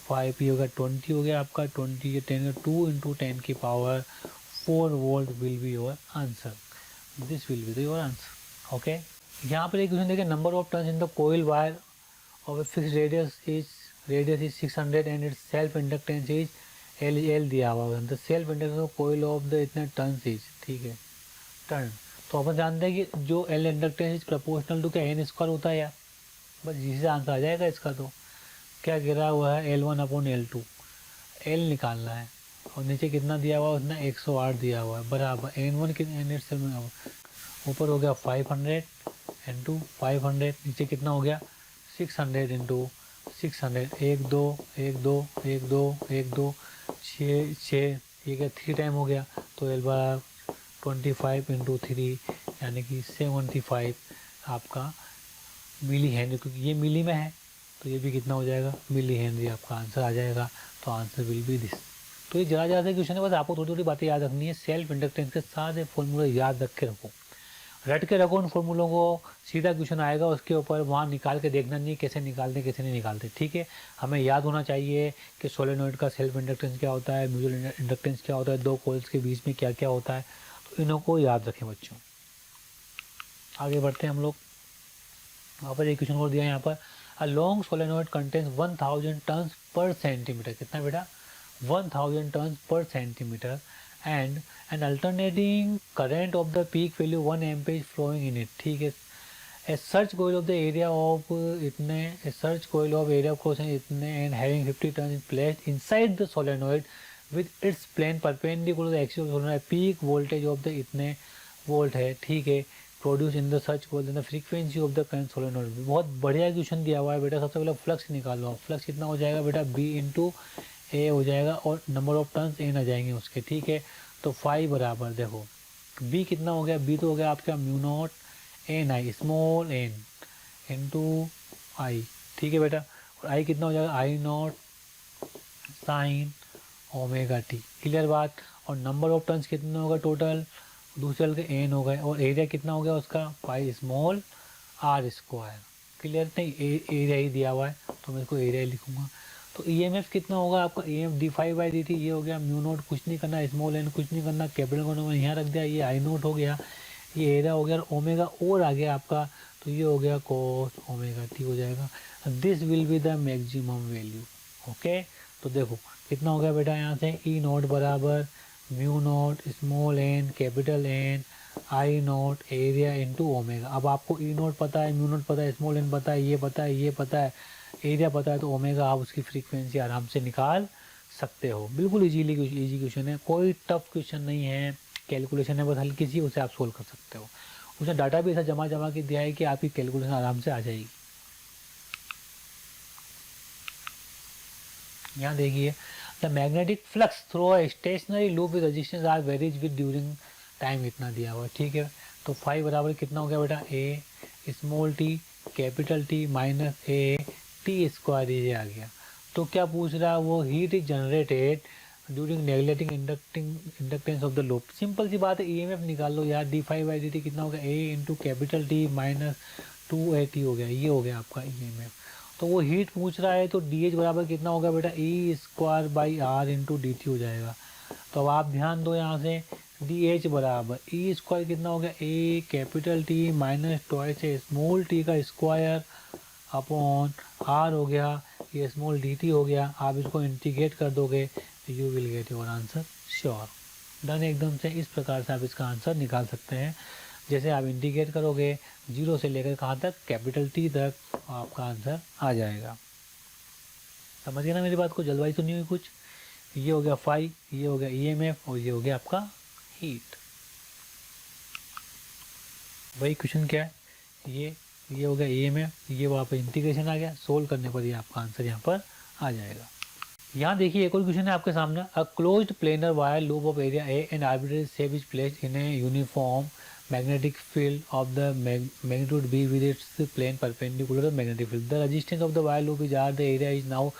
5 ये होगा 20 हो गया आपका 20 ये 10 2 into 10⁻4 volt will be your answer. This will be the your answer. Okay, यहाँ पर एक क्वेश्चन देखिए, number of turns in the coil wire of a fix radius is 600 and its self inductance is L दिया हुआ है। The self inductance of coil of the इतने turns is, ठीक है, टर्न। तो अपन जानते हैं कि जो L inductance is proportional to क्या एन स्क्वायर होता है यार, बस इसी से आंसर आ जाएगा इसका। तो क्या गिरा हुआ है L1/L2, एल निकालना है और नीचे कितना दिया हुआ है उसने 108 दिया हुआ है बराबर N1 कितने ऊपर हो गया 500 इंटू 500 नीचे कितना हो गया 600 इंटू 600 1 2 1 2 1 2 1 2 6 ये क्या 3 टाइम हो गया। तो L बराबर 25 इंटू 3 यानी कि 75 आपका मिली हेनरी, क्योंकि ये मिली में है तो ये भी कितना हो जाएगा मिली हेनरी आपका आंसर आ जाएगा। तो आंसर विल बी दिस। तो ये ज़्यादा ज़्यादा क्वेश्चन है, बस आपको थोड़ी थोड़ी बातें याद रखनी है। सेल्फ इंडक्टेंस के सारे फॉर्मूले याद रख के रखो, रट के रखो उन फॉर्मूलों को, सीधा क्वेश्चन आएगा उसके ऊपर वहाँ निकाल के देखना नहीं कैसे निकालते कैसे नहीं निकालते, ठीक है। हमें याद होना चाहिए कि सोलेनोइड का सेल्फ इंडक्टेंस क्या होता है, म्यूचुअल इंडक्टेंस क्या होता है, दो कोल्स के बीच में क्या क्या होता है, तो इन्हों को याद रखें बच्चों। आगे बढ़ते हैं हम लोग। वहाँ पर एक क्वेश्चन और दिया है यहाँ पर, a long solenoid contains 1000 turns per centimeter, कितना बेटा 1000 turns per centimeter and an alternating current of the peak value 1 ampere flowing in it, ठीक है। A search coil of the area of इतने, a search coil of area of crossing इतने and having 50 turns placed inside the solenoid with its plane perpendicular to the axis of solenoid, peak voltage of the इतने volt है, ठीक है, produce in the search coil in the frequency of the current solenoid. बहुत बढ़िया question दिया हुआ है बेटा। सबसे पहले फ्लक्स निकालो आप, फ्लक्स कितना हो जाएगा बेटा बी इंटू ए हो जाएगा और नंबर ऑफ टर्न्स एन आ जाएंगे उसके, ठीक है। तो 5 बराबर देखो बी कितना हो गया, बी तो हो गया आपका mu not N I small N into I, ठीक है बेटा। और आई कितना हो जाएगा I not sine omega T, clear बात। और नंबर ऑफ टर्न्स कितना होगा टोटल, दूसरे के एन हो गए और एरिया कितना हो गया उसका pi small R square, clear. नहीं एरिया ही दिया हुआ है तो मैं इसको एरिया ही लिखूंगा। तो ईएमएफ कितना होगा आपका ईएमएफ d5/dt, ये हो गया म्यू नोट, कुछ नहीं करना, स्मॉल एन कुछ नहीं करना, कैपिटल को मैंने यहाँ रख दिया, ये आई नोट हो गया, ये एरिया हो गया और ओमेगा और आ गया आपका, तो ये हो गया cos ओमेगा टी हो जाएगा। This will be the maximum value. Okay, तो देखो कितना हो गया बेटा यहाँ से ई नोट बराबर mu not small N capital N I not area into omega. अब आपको ई नोट पता है, म्यू नोट पता है, स्मॉल एन पता है, ये पता है, ये पता है, एरिया पता है, तो ओमेगा आप उसकी फ्रीक्वेंसी आराम से निकाल सकते हो। बिल्कुल इजी क्वेश्चन है, कोई टफ क्वेश्चन नहीं है, कैलकुलेशन है बस हल्की सी, उसे आप सोल्व कर सकते हो। उसने डाटा भी ऐसा जमा के दिया है कि आपकी कैलकुलेशन आराम से आ जाएगी। यहाँ देखिए, the magnetic flux through a stationary loop with resistance R varies with during time, इतना दिया हुआ है, ठीक है। तो 5 बराबर कितना हो गया बेटा A small T capital T minus A T square, ये आ गया। तो क्या पूछ रहा है वो, heat is generated during neglecting inductance of the loop. Simple सी बात है, ईएमएफ निकाल लो यार, d5/dt कितना हो गया A into capital T minus 2at हो गया, ये हो गया आपका ईएमएफ। तो वो हीट पूछ रहा है तो डी एच बराबर कितना होगा बेटा E square by R into D T हो जाएगा। तो अब आप ध्यान दो यहाँ से, डी एच बराबर ई स्क्वायर कितना हो गया a capital T minus twice small T का स्क्वायर अपॉन आर हो गया, ये स्मॉल डी टी हो गया। आप इसको इंटीग्रेट कर दोगे तो you will get your answer sure, done एकदम से। इस प्रकार से आप इसका आंसर निकाल सकते हैं। जैसे आप इंटीग्रेट करोगे 0 से लेकर कहाँ तक कैपिटल टी तक, आपका आंसर आ जाएगा। समझ गए ना मेरी बात को, जल्दबाजी तो नहीं हुई कुछ। ये हो गया फाई, ये हो गया ईएमएफ और ये हो गया आपका हीट। वही क्वेश्चन क्या है, ये हो गया ईएमएफ, ये वहाँ पर इंटीग्रेशन आ गया, सोल्व करने पर ये आपका आंसर यहाँ पर आ जाएगा। यहाँ देखिए एक और क्वेश्चन है आपके सामने, a closed planar wire loop of area A and arbitrary shape is placed in a uniform magnetic field of the magnitude B with its plane perpendicular to the magnetic field. The resistance of the while loop is R. The area is now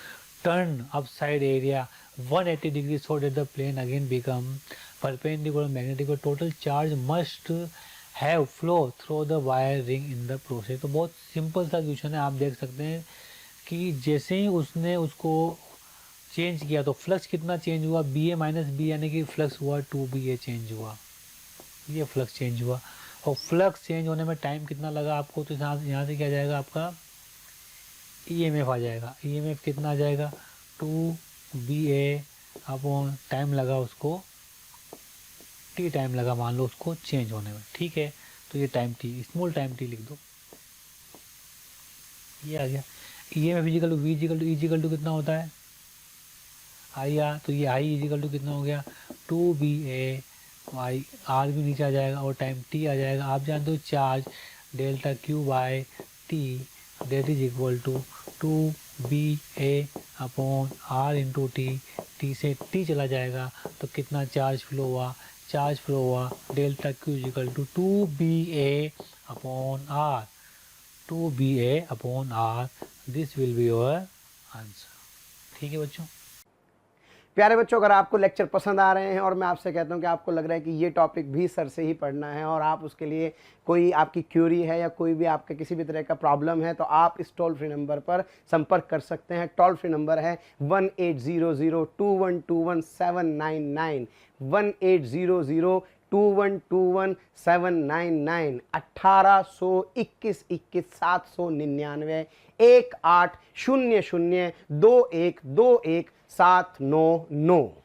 turned upside area 180 degrees so that the plane again become perpendicular magnetic. The total charge must have flow through the wire ring in the process. तो बहुत simple सा question है, आप देख सकते हैं कि जैसे ही उसने उसको चेंज किया तो फ्लक्स कितना चेंज हुआ, बी ए माइनस बी, यानी कि फ्लक्स हुआ 2BA चेंज हुआ, ये फ्लक्स चेंज हुआ। और फ्लक्स चेंज होने में टाइम कितना लगा आपको, तो यहाँ से क्या जाएगा आपका EMF आ जाएगा। EMF कितना आ जाएगा 2BA अपॉन टाइम लगा उसको T टाइम लगा मान लो उसको चेंज होने में, ठीक है। तो ये time T, small time T लिख दो, ये आ गया। EMF equal to V equal to कितना होता है आई आर, तो ये आई इजिकल टू कितना हो गया 2BA आई, आर भी नीचे आ जाएगा और टाइम T आ जाएगा। आप जानते हो charge delta Q by T that is equal to 2BA upon R into T से T चला जाएगा तो कितना चार्ज फ्लो हुआ delta Q equal to 2BA upon R, 2BA upon R, this will be your answer. ठीक है बच्चों। प्यारे बच्चों, अगर आपको लेक्चर पसंद आ रहे हैं और मैं आपसे कहता हूं कि आपको लग रहा है कि ये टॉपिक भी सर से ही पढ़ना है और आप उसके लिए कोई आपकी क्यूरी है या कोई भी आपके किसी भी तरह का प्रॉब्लम है, तो आप इस टोल फ्री नंबर पर संपर्क कर सकते हैं। टोल फ्री नंबर है 18002121 799 1800212799 1821 799 18002121 799।